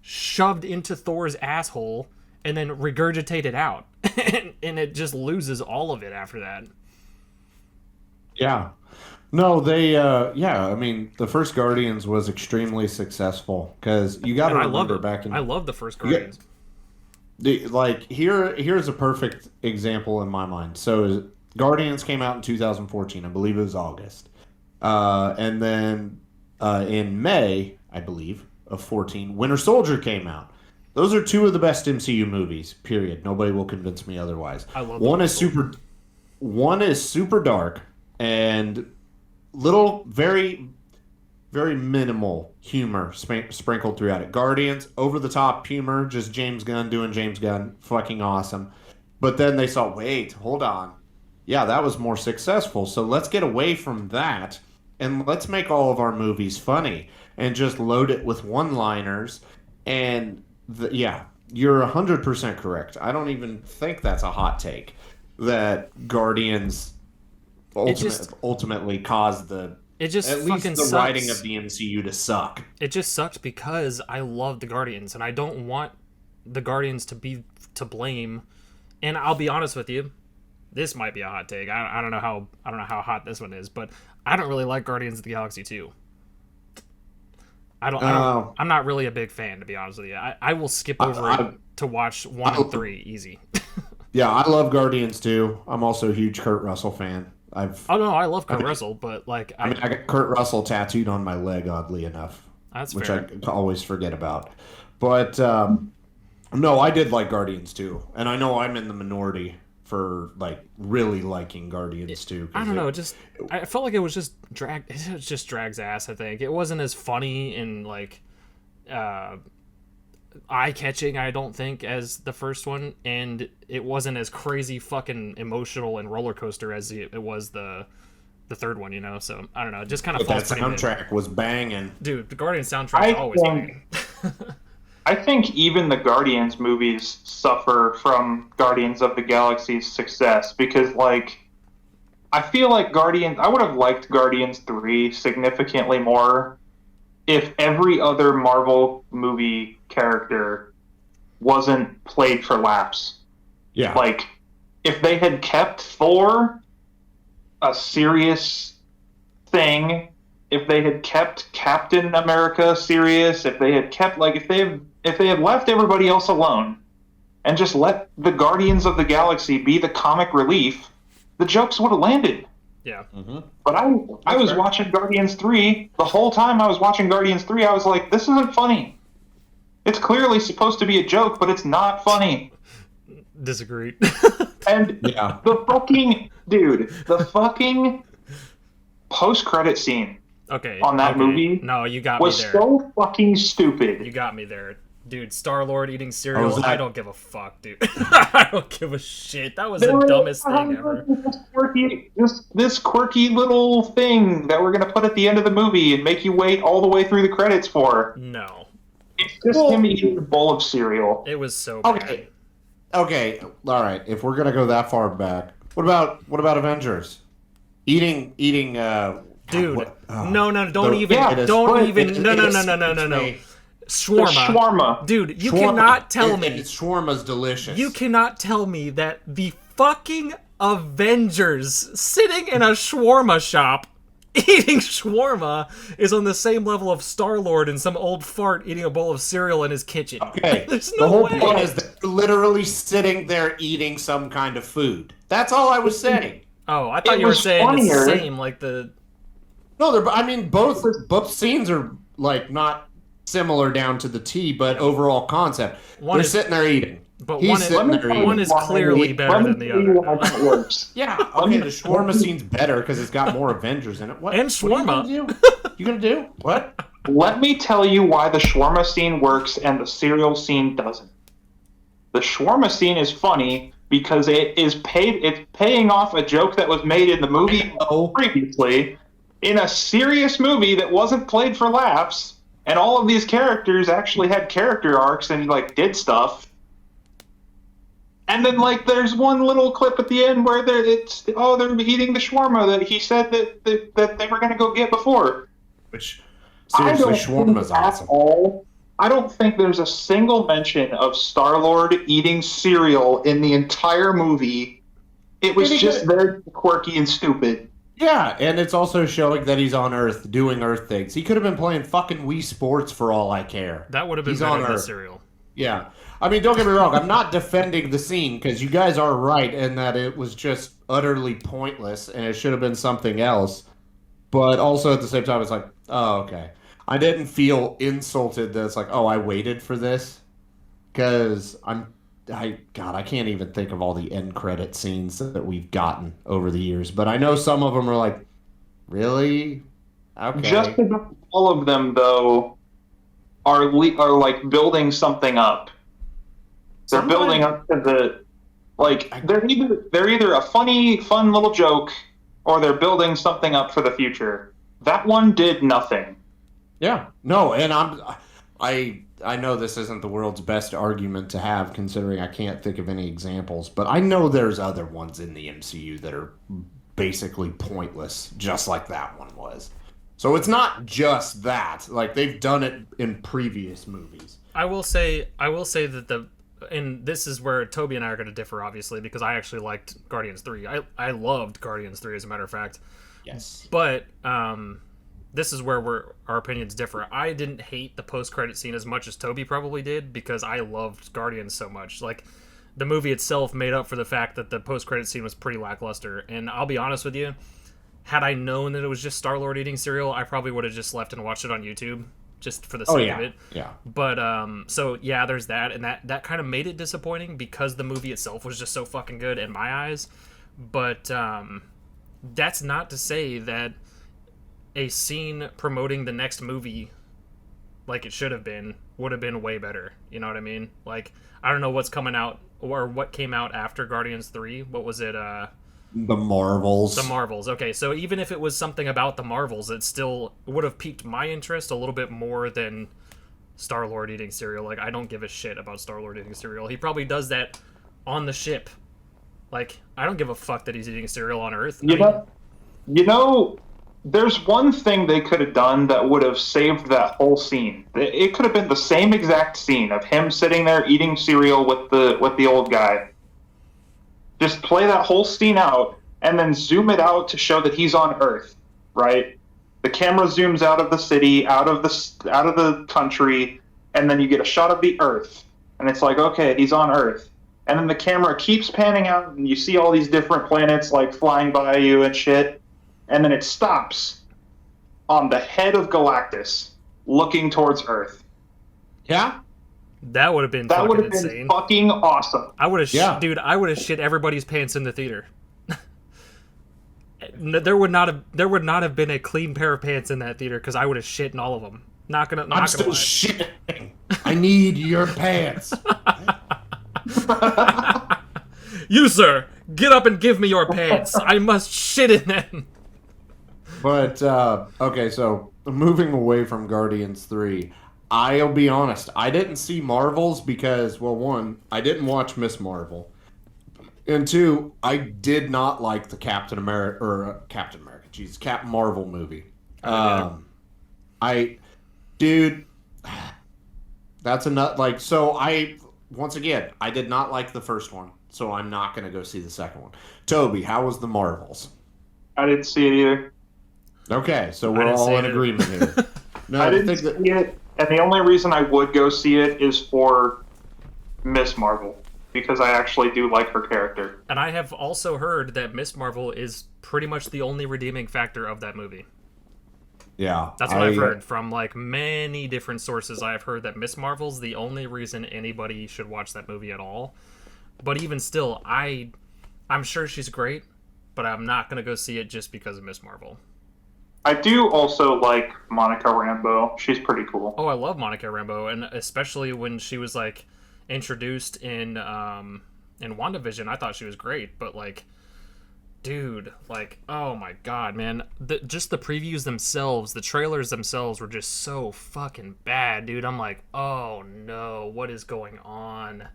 shoved into Thor's asshole and then regurgitated out. and it just loses all of it after that. Yeah. No, they I mean, the first Guardians was extremely successful because you got to remember I love the first Guardians. Here's a perfect example in my mind. So Guardians came out in 2014. I believe it was August. And then in May, I believe, of 14, Winter Soldier came out. Those are two of the best MCU movies, period. Nobody will convince me otherwise. I love one is super dark and little, very, very minimal humor sprinkled throughout it. Guardians, over the top humor, just James Gunn doing James Gunn, fucking awesome. But then they saw, wait, hold on. Yeah, that was more successful. So let's get away from that and let's make all of our movies funny and just load it with one-liners. And you're 100% correct. I don't even think that's a hot take that Guardians ultimately caused the writing of the MCU to suck. It just sucks because I love the Guardians and I don't want the Guardians to be to blame. And I'll be honest with you, this might be a hot take. I don't know how hot this one is, but I don't really like Guardians of the Galaxy 2. I'm not really a big fan, to be honest with you. I will skip over it to watch 1 and 3 easy. Yeah, I love Guardians too. I'm also a huge Kurt Russell fan. I love Kurt Russell, but like I got Kurt Russell tattooed on my leg, oddly enough. That's which fair. I always forget about. But no, I did like Guardians too, and I know I'm in the minority for like really liking Guardians too. I don't know, I felt like it was just drags ass. I think it wasn't as funny and like eye-catching, I don't think, as the first one, and it wasn't as crazy fucking emotional and roller coaster as it was the third one, you know. So I don't know, it just kind of But falls that pretty mid. soundtrack was banging. Dude, the Guardians soundtrack's always banging. I think even the Guardians movies suffer from Guardians of the Galaxy's success because, like, I feel like I would have liked Guardians 3 significantly more if every other Marvel movie character wasn't played for laughs. Yeah. Like, if they had kept Thor a serious thing, if they had kept Captain America serious, if they had kept, like, if they had left everybody else alone and just let the Guardians of the Galaxy be the comic relief, the jokes would have landed. Yeah. Mm-hmm. But I was watching Guardians 3. The whole time I was watching Guardians 3, I was like, this isn't funny. It's clearly supposed to be a joke, but it's not funny. Disagreed. And the fucking post-credit scene on that movie no, you got me was there. so fucking stupid. You got me there. Dude, Star-Lord eating cereal, that? I don't give a fuck, dude. I don't give a shit. That was the dumbest thing ever. This quirky little thing that we're going to put at the end of the movie and make you wait all the way through the credits for. No. It's just him eating a bowl of cereal. It was so bad. Okay, all right. If we're gonna go that far back, what about Avengers? Eating. Dude, no, don't no. even. Shawarma. Shawarma. Dude, you cannot tell me. Shawarma's delicious. You cannot tell me that the fucking Avengers sitting in a shawarma shop eating shawarma is on the same level of Star-Lord and some old fart eating a bowl of cereal in his kitchen. Okay, There's the no whole way. point is that they're literally sitting there eating some kind of food. That's all I was saying. Oh, I thought It you were was saying it's the funnier. same, like the... No, both scenes are like not similar down to the T, but overall concept. They're sitting there eating. But He's one sitting there eating. is clearly better than the other. That works. Yeah, okay, the shawarma scene's better because it's got more Avengers in it. What? And What shawarma. are you gonna do? You gonna do? What? Let me tell you why the shawarma scene works and the cereal scene doesn't. The shawarma scene is funny because it's paying off a joke that was made in the movie previously in a serious movie that wasn't played for laughs, and all of these characters actually had character arcs and like did stuff. And then, like, there's one little clip at the end where they're eating the shawarma that he said that they were going to go get before. Which, seriously, shawarma's awesome. I don't think there's a single mention of Star-Lord eating cereal in the entire movie. It was just very quirky and stupid. Yeah, and it's also showing that he's on Earth doing Earth things. He could have been playing fucking Wii Sports for all I care. That would have been better than the cereal. Yeah. I mean, don't get me wrong. I'm not defending the scene because you guys are right in that it was just utterly pointless and it should have been something else. But also at the same time, it's like, oh, okay. I didn't feel insulted that it's like, oh, I waited for this. Because I can't even think of all the end credit scenes that we've gotten over the years. But I know some of them are like, really? Okay. Just about all of them, though, are like building something up. They're building up to the, like, they're either a funny, fun little joke, or they're building something up for the future. That one did nothing. Yeah. No, and I know this isn't the world's best argument to have, considering I can't think of any examples, but I know there's other ones in the MCU that are basically pointless, just like that one was. So it's not just that. Like, they've done it in previous movies. I will say that and this is where Toby and I are going to differ, obviously, because I actually liked Guardians 3. I loved Guardians 3, as a matter of fact. Yes. But this is where our opinions differ. I didn't hate the post-credit scene as much as Toby probably did, because I loved Guardians so much. Like, the movie itself made up for the fact that the post-credit scene was pretty lackluster. And I'll be honest with you, had I known that it was just Star-Lord eating cereal, I probably would have just left and watched it on YouTube, just for the sake of it. Yeah. But so yeah, there's that, and that kind of made it disappointing because the movie itself was just so fucking good in my eyes. But that's not to say that a scene promoting the next movie like it should have been would have been way better. You know what I mean? Like, I don't know what's coming out or what came out after Guardians 3. What was it? The Marvels. The Marvels. Okay, so even if it was something about the Marvels, it still would have piqued my interest a little bit more than Star-Lord eating cereal. Like, I don't give a shit about Star-Lord eating cereal. He probably does that on the ship. Like, I don't give a fuck that he's eating cereal on Earth. You know, there's one thing they could have done that would have saved that whole scene. It could have been the same exact scene of him sitting there eating cereal with the old guy. Just play that whole scene out and then zoom it out to show that he's on Earth, right? The camera zooms out of the city, out of the country, and then you get a shot of the Earth. And it's like, okay, he's on Earth. And then the camera keeps panning out and you see all these different planets like flying by you and shit. And then it stops on the head of Galactus looking towards Earth. Yeah? That would have been fucking insane. Fucking awesome. I would have, dude. I would have shit everybody's pants in the theater. There would not have been a clean pair of pants in that theater because I would have shit in all of them. I'm still shitting. I need your pants. You, sir, get up and give me your pants. I must shit in them. But okay, so moving away from Guardians 3. I'll be honest, I didn't see Marvels because, well, one, I didn't watch Miss Marvel. And two, I did not like the Captain Marvel movie. Dude, that's a nut, like, so once again, I did not like the first one, so I'm not going to go see the second one. Toby, how was the Marvels? I didn't see it either. Okay, so we're all in agreement here. No, I didn't see it. And the only reason I would go see it is for Miss Marvel, because I actually do like her character. And I have also heard that Miss Marvel is pretty much the only redeeming factor of that movie. Yeah. That's what I've heard from, like, many different sources. I've heard that Miss Marvel's the only reason anybody should watch that movie at all. But even still, I'm sure she's great, but I'm not going to go see it just because of Miss Marvel. I do also like Monica Rambeau. She's pretty cool. Oh, I love Monica Rambeau, and especially when she was like introduced in WandaVision, I thought she was great. But like, dude, like, oh my god, man, just the previews themselves, the trailers themselves were just so fucking bad, dude. I'm like, oh no, what is going on?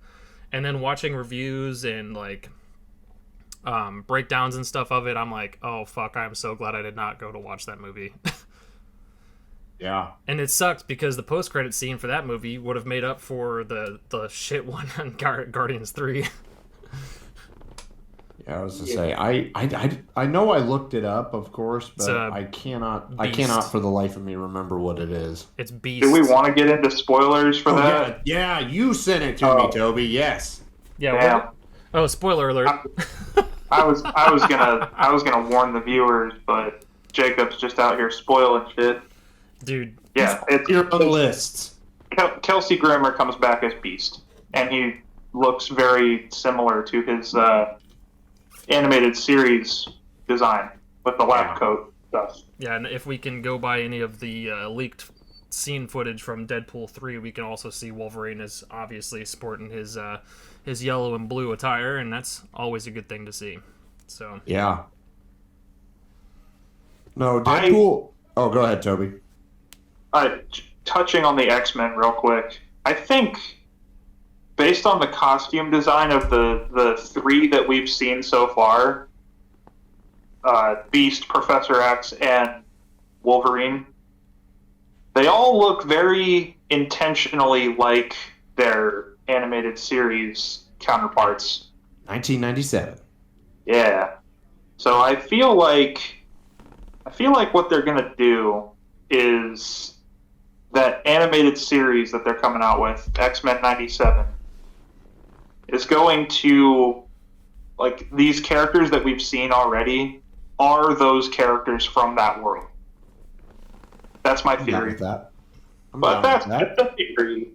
And then watching reviews and like breakdowns and stuff of it, I'm like, oh fuck, I'm so glad I did not go to watch that movie. Yeah. And it sucks because the post-credit scene for that movie would have made up for the shit one on Guardians 3. Yeah, I was to say, I know I looked it up, of course, but I cannot for the life of me remember what it is. It's Beast. Do we want to get into spoilers for that? Yeah, you sent it to me, Toby. Yes. Yeah. Oh, spoiler alert. I was gonna warn the viewers, but Jacob's just out here spoiling shit. Dude. Yeah, it's your own lists. Kelsey Grammer comes back as Beast, and he looks very similar to his animated series design with the lab coat stuff. Yeah, and if we can go by any of the leaked scene footage from Deadpool 3, we can also see Wolverine is obviously sporting his yellow and blue attire, and that's always a good thing to see. So yeah. No, Deadpool. Oh, go ahead, Toby. Touching on the X-Men real quick, I think based on the costume design of the three that we've seen so far, Beast, Professor X, and Wolverine, they all look very intentionally like their animated series counterparts. 1997. Yeah. So I feel like what they're gonna do is that animated series that they're coming out with, X-Men 97, is going to, like, these characters that we've seen already are those characters from that world. That's my theory. That's a theory.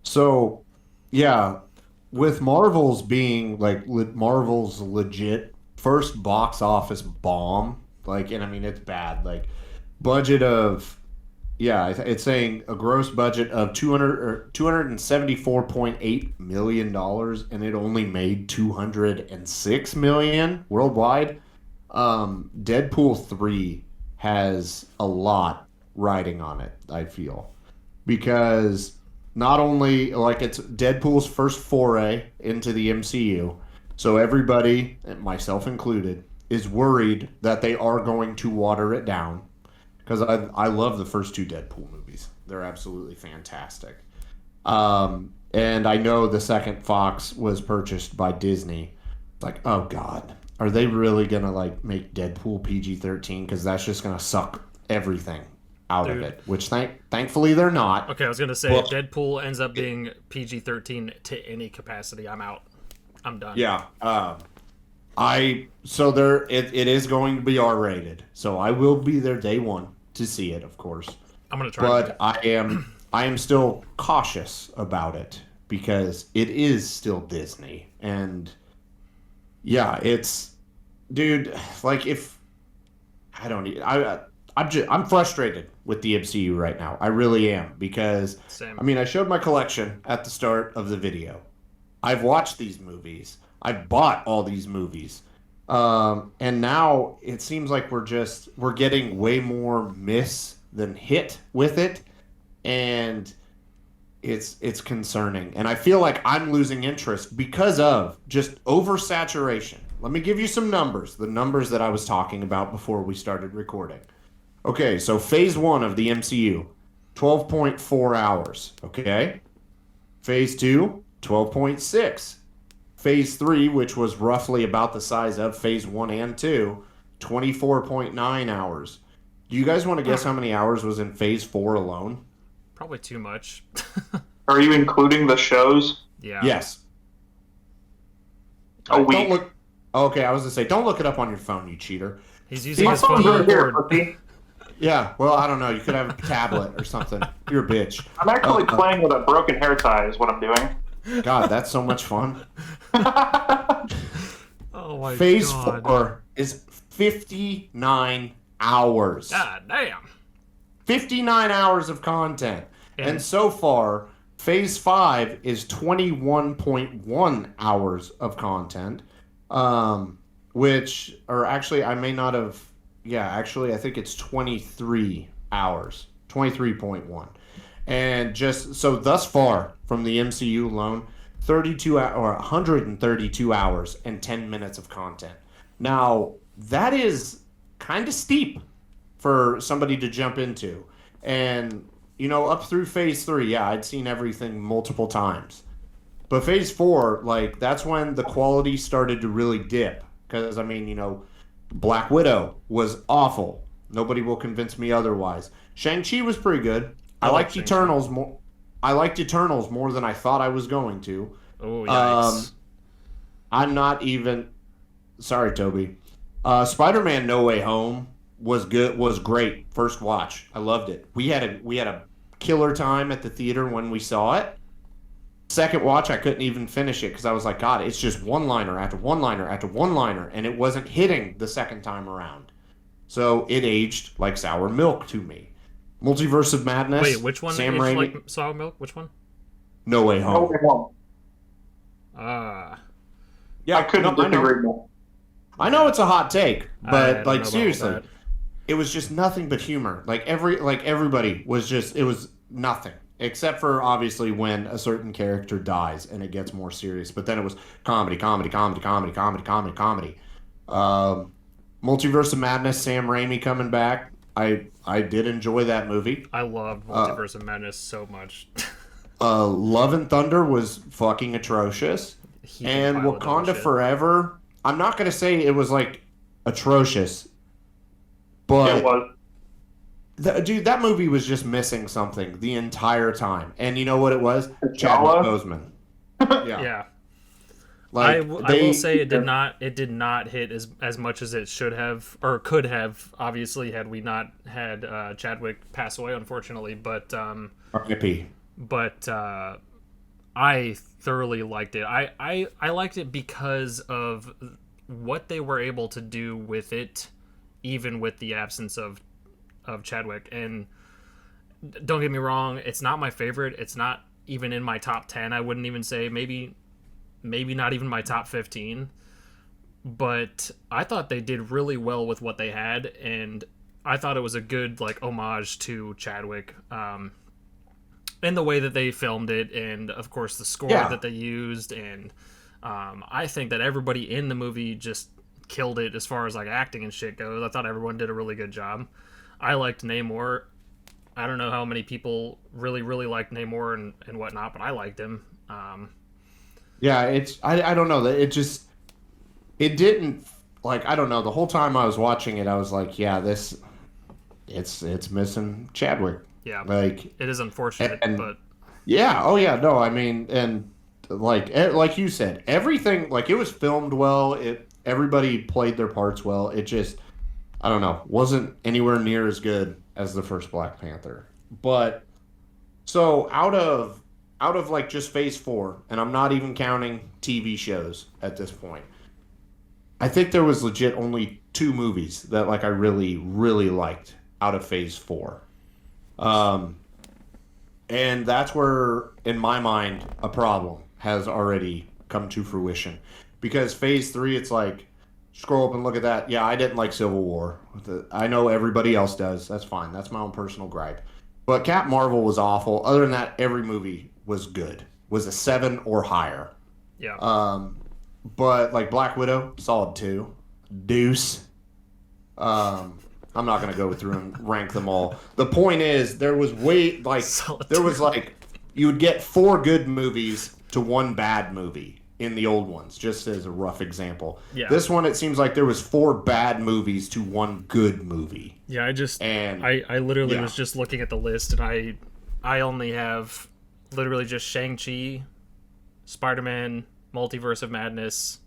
So, yeah, with Marvel's being, like, Marvel's legit first box office bomb, like, and I mean, it's bad, like, budget of Yeah, it's saying a gross budget of 200 or $274.8 million, and it only made 206 million worldwide. Deadpool 3 has a lot riding on it, I feel. Because not only like it's Deadpool's first foray into the MCU, so everybody, myself included, is worried that they are going to water it down because I love the first two Deadpool movies. They're absolutely fantastic. And I know the second Fox was purchased by Disney. It's like, oh god, are they really gonna like make Deadpool PG-13? Because that's just gonna suck everything out of Dude. it. Which thankfully they're not. Okay, I was gonna say Well, if Deadpool ends up being PG-13 to any capacity, I'm out. I'm done. yeah. It is going to be R-rated, so I will be there day one to see it, of course. I'm gonna try. But I am still cautious about it because it is still Disney, and yeah, it's dude. Like if I don't, I'm frustrated with the MCU right now. I really am because Same. I mean I showed my collection at the start of the video. I've watched these movies. I've bought all these movies. And now it seems like we're getting way more miss than hit with it, and it's concerning. And I feel like I'm losing interest because of just oversaturation. Let me give you some numbers, the numbers that I was talking about before we started recording. Okay, so phase 1 of the MCU, 12.4 hours, okay? Phase 2, 12.6. Phase 3, which was roughly about the size of Phase 1 and 2, 24.9 hours. Do you guys want to guess how many hours was in Phase 4 alone? Probably too much. Are you including the shows? Yeah. Yes. A week. Don't look. Okay, I was going to say, don't look it up on your phone, you cheater. He's using My his phone phone's to right here, record. pussy. Yeah, well, I don't know. You could have a tablet or something. You're a bitch. I'm actually playing with a broken hair tie is what I'm doing. God, that's so much fun. Oh my Phase god. 4 is 59 hours. God damn. 59 hours of content. And so far, Phase 5 is 21.1 hours of content, which, or actually, I may not have, yeah, actually, I think it's 23 hours, 23.1. And just, so thus far from the MCU alone, 132 hours and 10 minutes of content. Now, that is kind of steep for somebody to jump into. And, you know, up through Phase 3, yeah, I'd seen everything multiple times. But Phase 4, like, that's when the quality started to really dip. Because, I mean, you know, Black Widow was awful. Nobody will convince me otherwise. Shang-Chi was pretty good. I liked Shang-Chi. Eternals more. I liked Eternals more than I thought I was going to. Oh, yikes. I'm not even. Sorry, Toby. Spider-Man: No Way Home was good. Was great. First watch, I loved it. We had a killer time at the theater when we saw it. Second watch, I couldn't even finish it because I was like, God, it's just one-liner after one-liner after one-liner, and it wasn't hitting the second time around. So it aged like sour milk to me. Multiverse of Madness. Wait, which one? Sam It's Raimi. like sour milk? Which one? No Way No, Home. it won't. Ah. Yeah, I couldn't no, I know. disagree more. I know it's a hot take, I but don't know like about seriously, that. it was just nothing but humor. Like everybody was just, it was nothing except for obviously when a certain character dies and it gets more serious. But then it was comedy, comedy, comedy, comedy, comedy, comedy, comedy. Multiverse of Madness, Sam Raimi coming back. I did enjoy that movie. I loved Multiverse of Madness so much. Love and Thunder was fucking atrocious. Heaping And pile of dog Wakanda shit. Forever, I'm not going to say it was like atrocious, but It was. dude, that movie was just missing something the entire time. And you know what it was? T'Challa? Chadwick Boseman. Yeah. Yeah. Like I will say it did not hit as much as it should have or could have, obviously, had we not had Chadwick pass away, unfortunately. But R.I.P. I thoroughly liked it. I liked it because of what they were able to do with it, even with the absence of Chadwick. And don't get me wrong, it's not my favorite. It's not even in my top 10. I wouldn't even say, maybe not even my top 15. But I thought they did really well with what they had, and I thought it was a good like homage to Chadwick, in the way that they filmed it, and of course the score that they used, and I think that everybody in the movie just killed it as far as like acting and shit goes. I thought everyone did a really good job. I liked Namor. I don't know how many people really liked Namor and whatnot, but I liked him. Yeah, I don't know, that it didn't, like, I don't know, the whole time I was watching it I was like, yeah, it's missing Chadwick. Yeah, like, it is unfortunate, but yeah, oh yeah, no, I mean, and like you said, everything, like, it was filmed well, everybody played their parts well. It just, I don't know, wasn't anywhere near as good as the first Black Panther. But so out of like just phase 4, and I'm not even counting TV shows at this point, I think there was legit only 2 movies that like I really liked out of phase 4. And that's where, in my mind, a problem has already come to fruition. Because phase 3, it's like, scroll up and look at that. Yeah, I didn't like Civil War. I know everybody else does. That's fine. That's my own personal gripe. But Captain Marvel was awful. Other than that, every movie was good. Was a 7 or higher. yeah, But like Black Widow, solid 2. Deuce. I'm not gonna go through and rank them all. The point is, there was you would get 4 good movies to 1 bad movie in the old ones, just as a rough example. Yeah. This one, it seems like there was 4 bad movies to 1 good movie. Yeah, I literally was just looking at the list, and I only have literally just Shang-Chi, Spider-Man, Multiverse of Madness,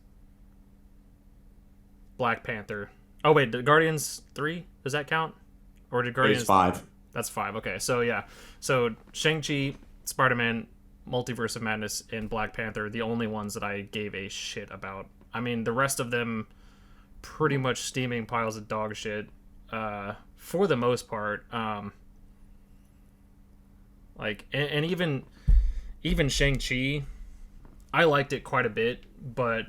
Black Panther. Oh wait, did Guardians 3? Does that count? Or did Guardians... It's 5. That's 5, okay. So yeah. So Shang-Chi, Spider-Man, Multiverse of Madness, and Black Panther, the only ones that I gave a shit about. I mean, the rest of them pretty much steaming piles of dog shit, for the most part. Like, and even Shang-Chi, I liked it quite a bit, but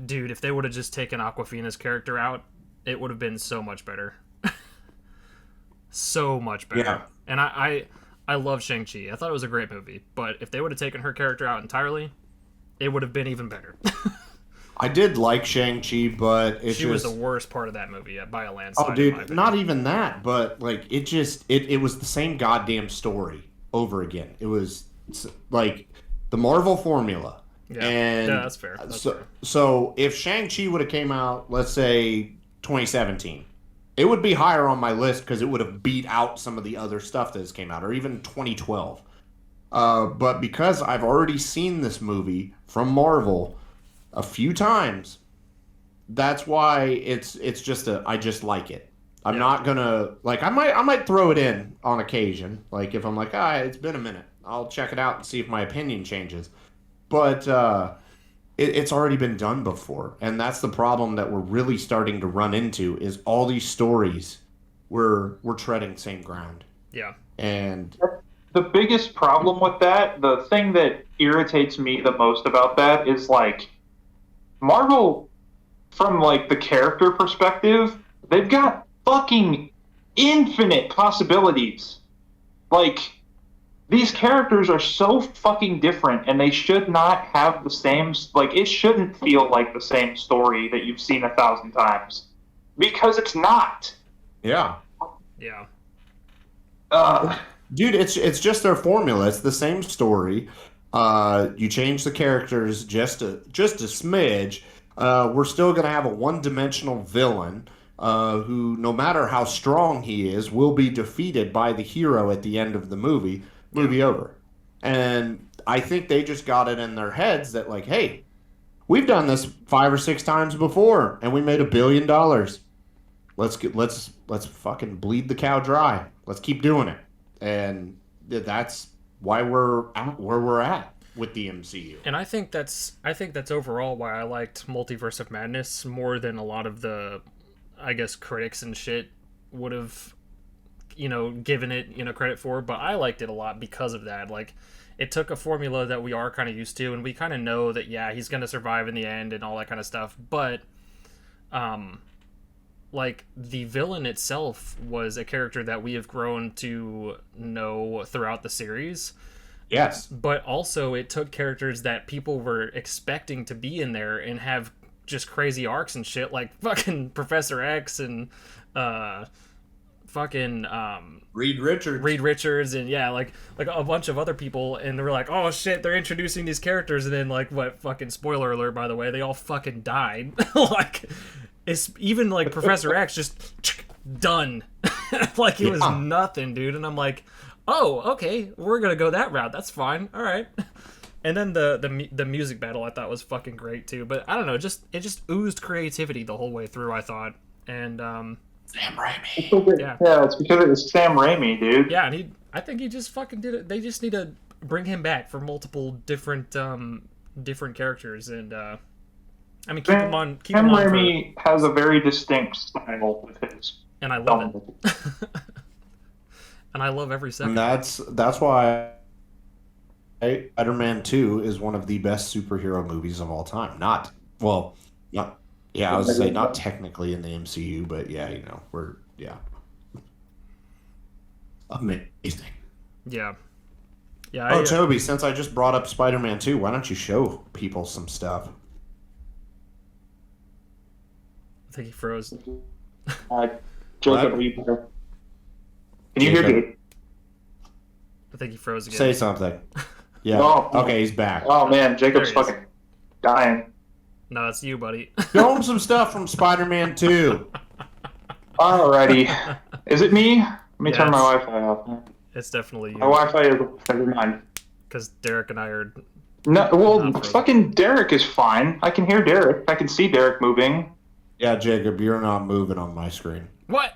dude, if they would have just taken Awkwafina's character out, it would have been so much better. So much better. Yeah. And I love Shang-Chi. I thought it was a great movie, but if they would have taken her character out entirely, it would have been even better. I did like Shang-Chi, but she was the worst part of that movie by a landslide. Oh, dude, not even that, but like it was the same goddamn story over again. It was like the Marvel formula. Yeah, and yeah, that's fair. So if Shang-Chi would have came out, let's say 2017, it would be higher on my list because it would have beat out some of the other stuff that has came out, or even 2012. But because I've already seen this movie from Marvel a few times, that's why it's just I just like it. I'm not gonna, like, I might throw it in on occasion, like if I'm like, it's been a minute, I'll check it out and see if my opinion changes. But it's already been done before, and that's the problem that we're really starting to run into, is all these stories we're treading same ground. Yeah. And the biggest problem with that, the thing that irritates me the most about that is, like, Marvel, from like the character perspective, they've got fucking infinite possibilities. Like, these characters are so fucking different, and they should not have the same, like, it shouldn't feel like the same story that you've seen 1,000 times. Because it's not. Yeah. Yeah. Dude, it's just their formula. It's the same story. You change the characters just a smidge. We're still going to have a one-dimensional villain who, no matter how strong he is, will be defeated by the hero at the end of the movie. Movie over. And I think they just got it in their heads that, like, hey, we've done this 5 or 6 times before, and we made $1 billion. Let's fucking bleed the cow dry. Let's keep doing it. And that's why we're at where we're at with the MCU. And I think that's overall why I liked Multiverse of Madness more than a lot of the, I guess, critics and shit would have given it, credit for, but I liked it a lot because of that. Like, it took a formula that we are kind of used to, and we kind of know that, yeah, he's going to survive in the end and all that kind of stuff. But, like, the villain itself was a character that we have grown to know throughout the series. Yes. But also, it took characters that people were expecting to be in there and have just crazy arcs and shit, like fucking Professor X and fucking Reed Richards, and yeah, like a bunch of other people, and they were like, oh shit, they're introducing these characters, and then like, what, fucking spoiler alert, by the way, they all fucking died. Like, it's even like Professor X just done. Like, it was nothing, dude. And I'm like, oh, okay, we're gonna go that route, that's fine, all right. And then the music battle I thought was fucking great too. But I don't know, it just oozed creativity the whole way through, I thought. And Sam Raimi. Yeah, it's because it was Sam Raimi, dude. Yeah, and I think he just fucking did it. They just need to bring him back for multiple different characters, and I mean, keep him on. Sam Raimi has a very distinct style with his, and I love it. And I love every second. And that's why Spider-Man 2 is one of the best superhero movies of all time. I was to say not technically in the MCU, but yeah, amazing. Yeah. Oh, Toby, since I just brought up Spider-Man 2, why don't you show people some stuff? I think he froze. Jacob, can you hear me? I think he froze again. Say something. Yeah. Okay, he's back. Oh man, Jacob's fucking dying. No, it's you, buddy. Show him some stuff from Spider-Man 2. Alrighty. Is it me? Let me turn my Wi-Fi off. It's definitely you. My Wi-Fi is... Never mind. Because Derek and I are... No, well, fucking Derek is fine. I can hear Derek. I can see Derek moving. Yeah, Jacob, you're not moving on my screen. What?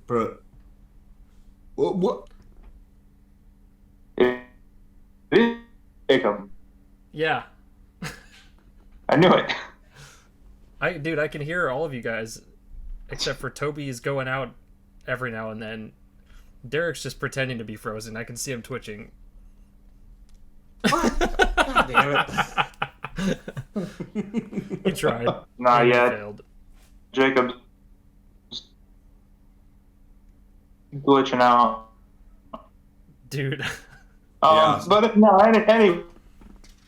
Bro. What? It is Jacob. Yeah. I knew it. Dude, I can hear all of you guys, except for Toby's going out every now and then. Derek's just pretending to be frozen. I can see him twitching. What? God damn it. He tried. Not yet. Failed. Jacob's glitching out. Dude. But no, anyway.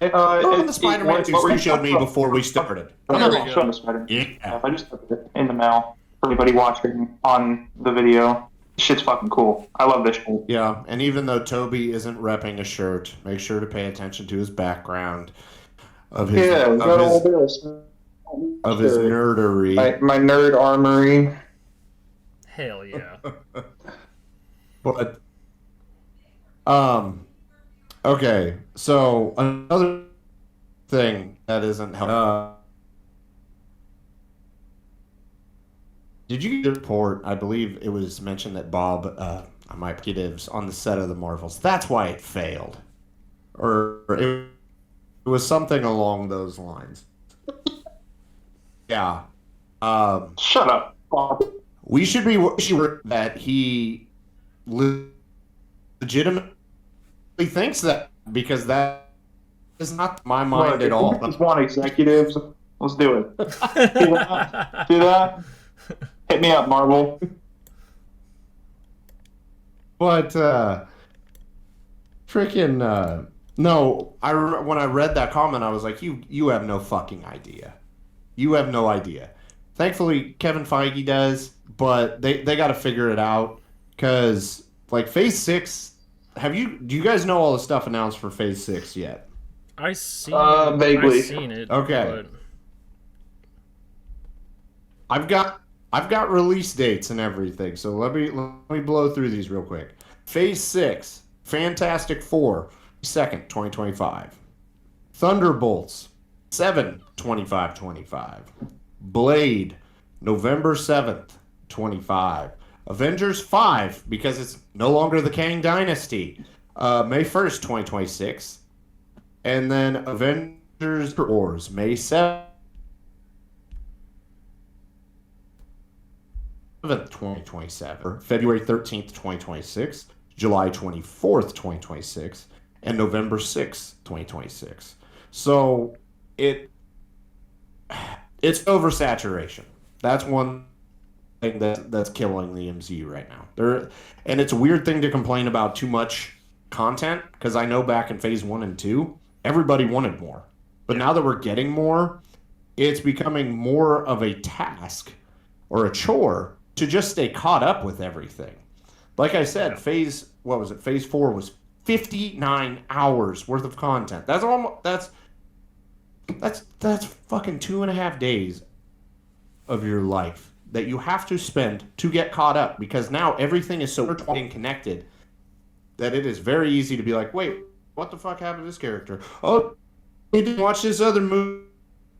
The Spider-Man 2 you showed me before we started. Yeah. I just put it in the mail for anybody watching on the video. Shit's fucking cool. I love this shit. Yeah, and even though Toby isn't repping a shirt, make sure to pay attention to his background of his nerdery. My nerd armory. Hell yeah. But okay, so another thing that isn't helpful. Did you get a report? I believe it was mentioned that Bob, my executives on the set of the Marvels, that's why it failed. Or it was something along those lines. Yeah. Shut up, Bob. We should be sure that he legitimately thinks that, because that is not my mind at all. Just want executives. Let's do it. Do that. Hit me up, Marvel. But freaking no! When I read that comment, I was like, "You have no fucking idea. You have no idea." Thankfully, Kevin Feige does, but they got to figure it out, because like Phase 6. Do you guys know all the stuff announced for Phase 6 yet? Vaguely. I've seen it. Okay. But... I've got release dates and everything, so let me blow through these real quick. Phase 6, Fantastic Four, 2nd, 2025. Thunderbolts, 7/25/25. Blade, November 7th, 25. Avengers 5, because it's no longer the Kang Dynasty, May 1st, 2026. And then Avengers Wars, May 7th. 2027, February 13th, 2026, July 24th, 2026, and November 6th, 2026. So it's oversaturation. That's one thing that's killing the MCU right now. And it's a weird thing to complain about too much content, because I know back in phase 1 and 2, everybody wanted more. But now that we're getting more, it's becoming more of a task or a chore to just stay caught up with everything. Like I said, phase 4 was 59 hours worth of content. That's fucking 2.5 days of your life that you have to spend to get caught up, because now everything is so connected that it is very easy to be like, wait, what the fuck happened to this character? Oh, he didn't watch this other movie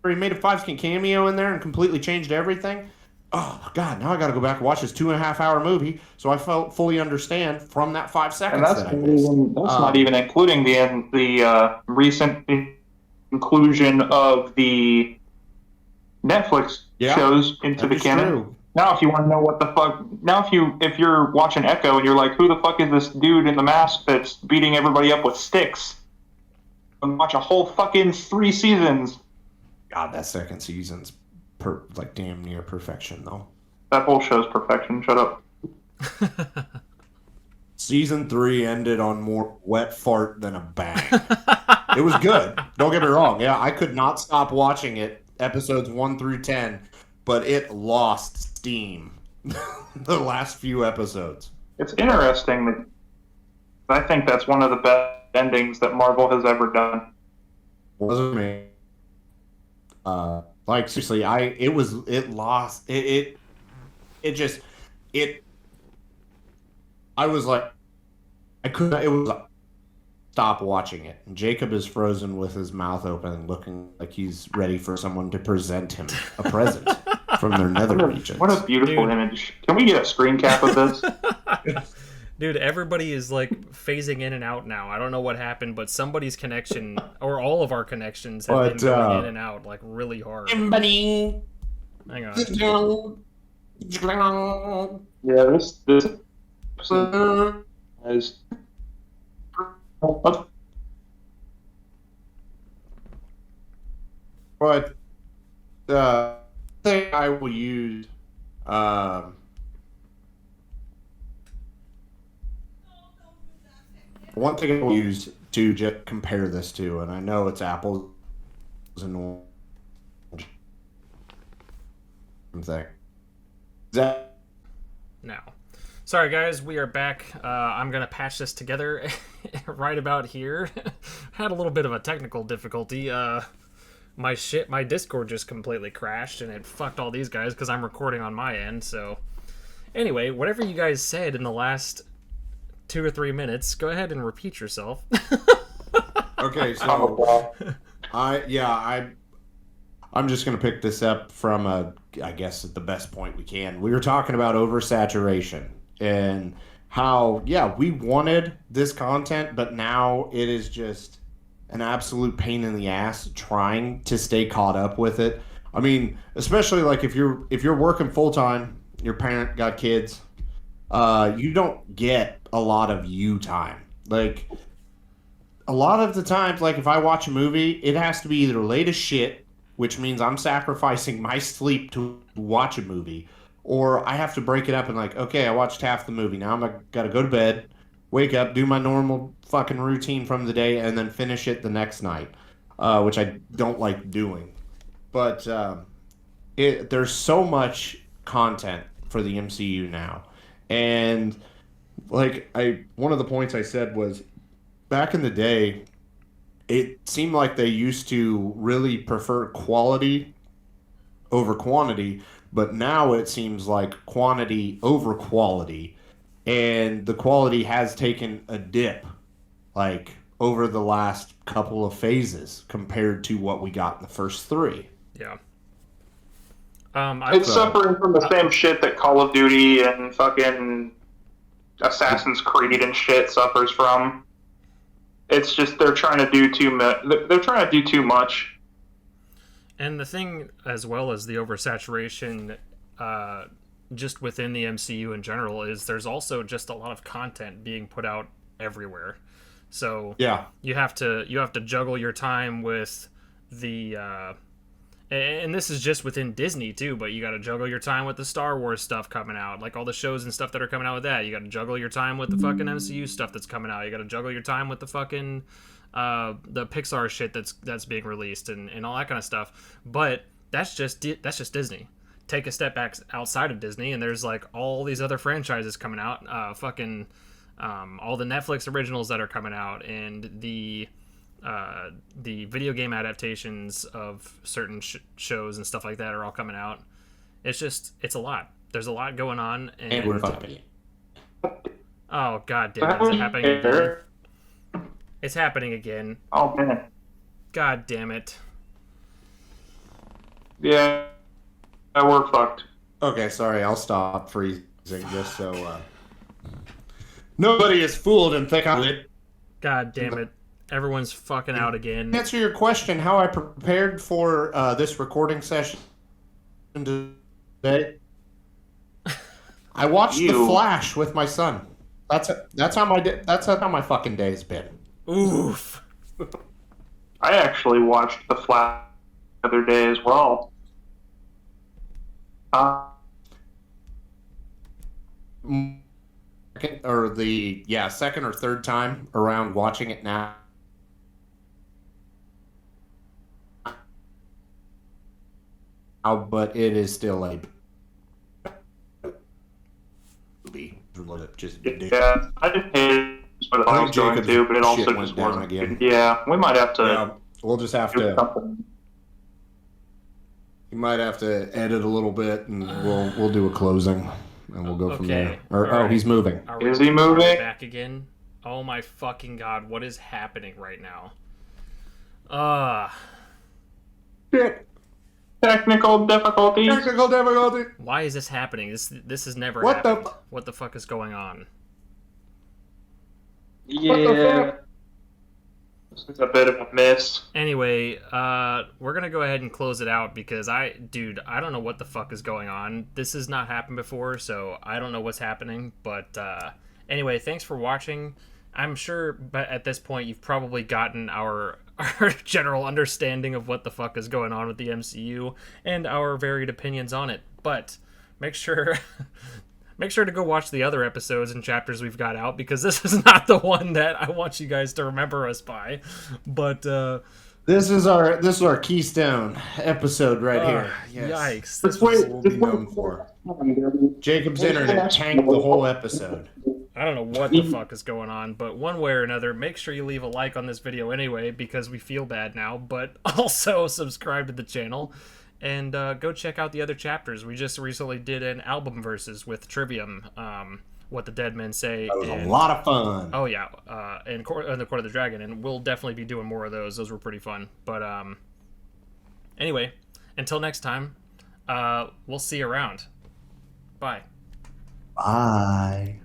where he made a 5-second cameo in there and completely changed everything. Oh, God, now I got to go back and watch this 2.5-hour movie so I fully understand from that 5 seconds And that's not even including the recent inclusion of the Netflix shows into the canon. True. Now, if you want to know what the fuck, if you're watching Echo and you're like, who the fuck is this dude in the mask that's beating everybody up with sticks? And watch a whole fucking 3 seasons. God, that second season's like damn near perfection, though. That whole show's perfection. Shut up. Season 3 ended on more wet fart than a bang. It was good. Don't get me wrong. Yeah, I could not stop watching it, episodes 1 through 10, but it lost steam the last few episodes. It's interesting that I think that's one of the best endings that Marvel has ever done. Wasn't me. Like seriously, I was like, I couldn't. It was stop watching it. And Jacob is frozen with his mouth open, looking like he's ready for someone to present him a present from their nether regions. What a beautiful image! Can we get a screen cap of this? Dude, everybody is like phasing in and out now. I don't know what happened, but somebody's connection, or all of our connections, have been going in and out like really hard. Somebody. Hang on. Yeah, this is. But the thing I will use, one thing I will use to just compare this to, and I know it's apples and orange thing. No. Sorry, guys, we are back. I'm going to patch this together right about here. Had a little bit of a technical difficulty. My Discord just completely crashed, and it fucked all these guys because I'm recording on my end. So, anyway, whatever you guys said in the last 2 or 3 minutes, go ahead and repeat yourself. Okay, so I'm just going to pick this up from I guess at the best point we can. We were talking about oversaturation and how, we wanted this content, but now it is just an absolute pain in the ass trying to stay caught up with it. I mean, especially like if you're working full time, your parent got kids, you don't get a lot of you time. Like a lot of the times, like if I watch a movie, it has to be either late as shit, which means I'm sacrificing my sleep to watch a movie, or I have to break it up and like, okay, I watched half the movie. Now gotta go to bed, wake up, do my normal fucking routine from the day, and then finish it the next night, which I don't like doing. But there's so much content for the MCU now. And like one of the points I said was, back in the day, it seemed like they used to really prefer quality over quantity, but now it seems like quantity over quality, and the quality has taken a dip, like over the last couple of phases compared to what we got in the first 3. Yeah. It's suffering from the same shit that Call of Duty and fucking Assassin's Creed and shit suffers from. It's just they're trying to do too much. They're trying to do too much. And the thing, as well as the oversaturation, just within the MCU in general is there's also just a lot of content being put out everywhere. So Yeah. you have to juggle your time with the and this is just within Disney too, but you got to juggle your time with the Star Wars stuff coming out, like all the shows and stuff that are coming out with that. You got to juggle your time with the fucking MCU stuff that's coming out. You got to juggle your time with the fucking the Pixar shit that's being released and all that kind of stuff. But that's just Disney. Take a step back outside of Disney, and there's like all these other franchises coming out. All the Netflix originals that are coming out, and the video game adaptations of certain shows and stuff like that are all coming out. It's a lot. There's a lot going on, and we're fucking. Oh god damn it! Is it happening again? It's happening again. Oh man. God damn it. Yeah, we're fucked. Okay, sorry. I'll stop freezing just so nobody is fooled and think I'm it. God damn it. Everyone's fucking out again. To answer your question, how I prepared for this recording session today, I watched The Flash with my son. That's how my fucking day's been. Oof. I actually watched The Flash the other day as well. Second or third time around watching it now. But it is still a movie. Yeah, I just hated what I was going to, but it also just wasn't again. Yeah, we might have to. Yeah, we'll just have to. You might have to edit a little bit, and we'll do a closing, and we'll go from there. Right. He's moving. Is he moving? Back again? Oh my fucking god! What is happening right now? Shit. Technical difficulties. Why is this happening? This has never What happened. What the fuck is going on? Yeah. This is a bit of a miss. Anyway, we're gonna go ahead and close it out because I don't know what the fuck is going on. This has not happened before, so I don't know what's happening. But anyway, thanks for watching. I'm sure, but at this point, you've probably gotten our general understanding of what the fuck is going on with the MCU and our varied opinions on it. But make sure to go watch the other episodes and chapters we've got out, because this is not the one that I want you guys to remember us by. But this is our keystone episode right here. Yes. Yikes! That's what we'll be known for. Jacob's internet tanked the whole episode. I don't know what the fuck is going on, but one way or another, make sure you leave a like on this video anyway, because we feel bad now, but also subscribe to the channel, and go check out the other chapters. We just recently did an album versus with Trivium, What the Dead Men Say. That was a lot of fun. Oh yeah, and the Court of the Dragon, and we'll definitely be doing more of those. Those were pretty fun. But anyway, until next time, we'll see you around. Bye. Bye.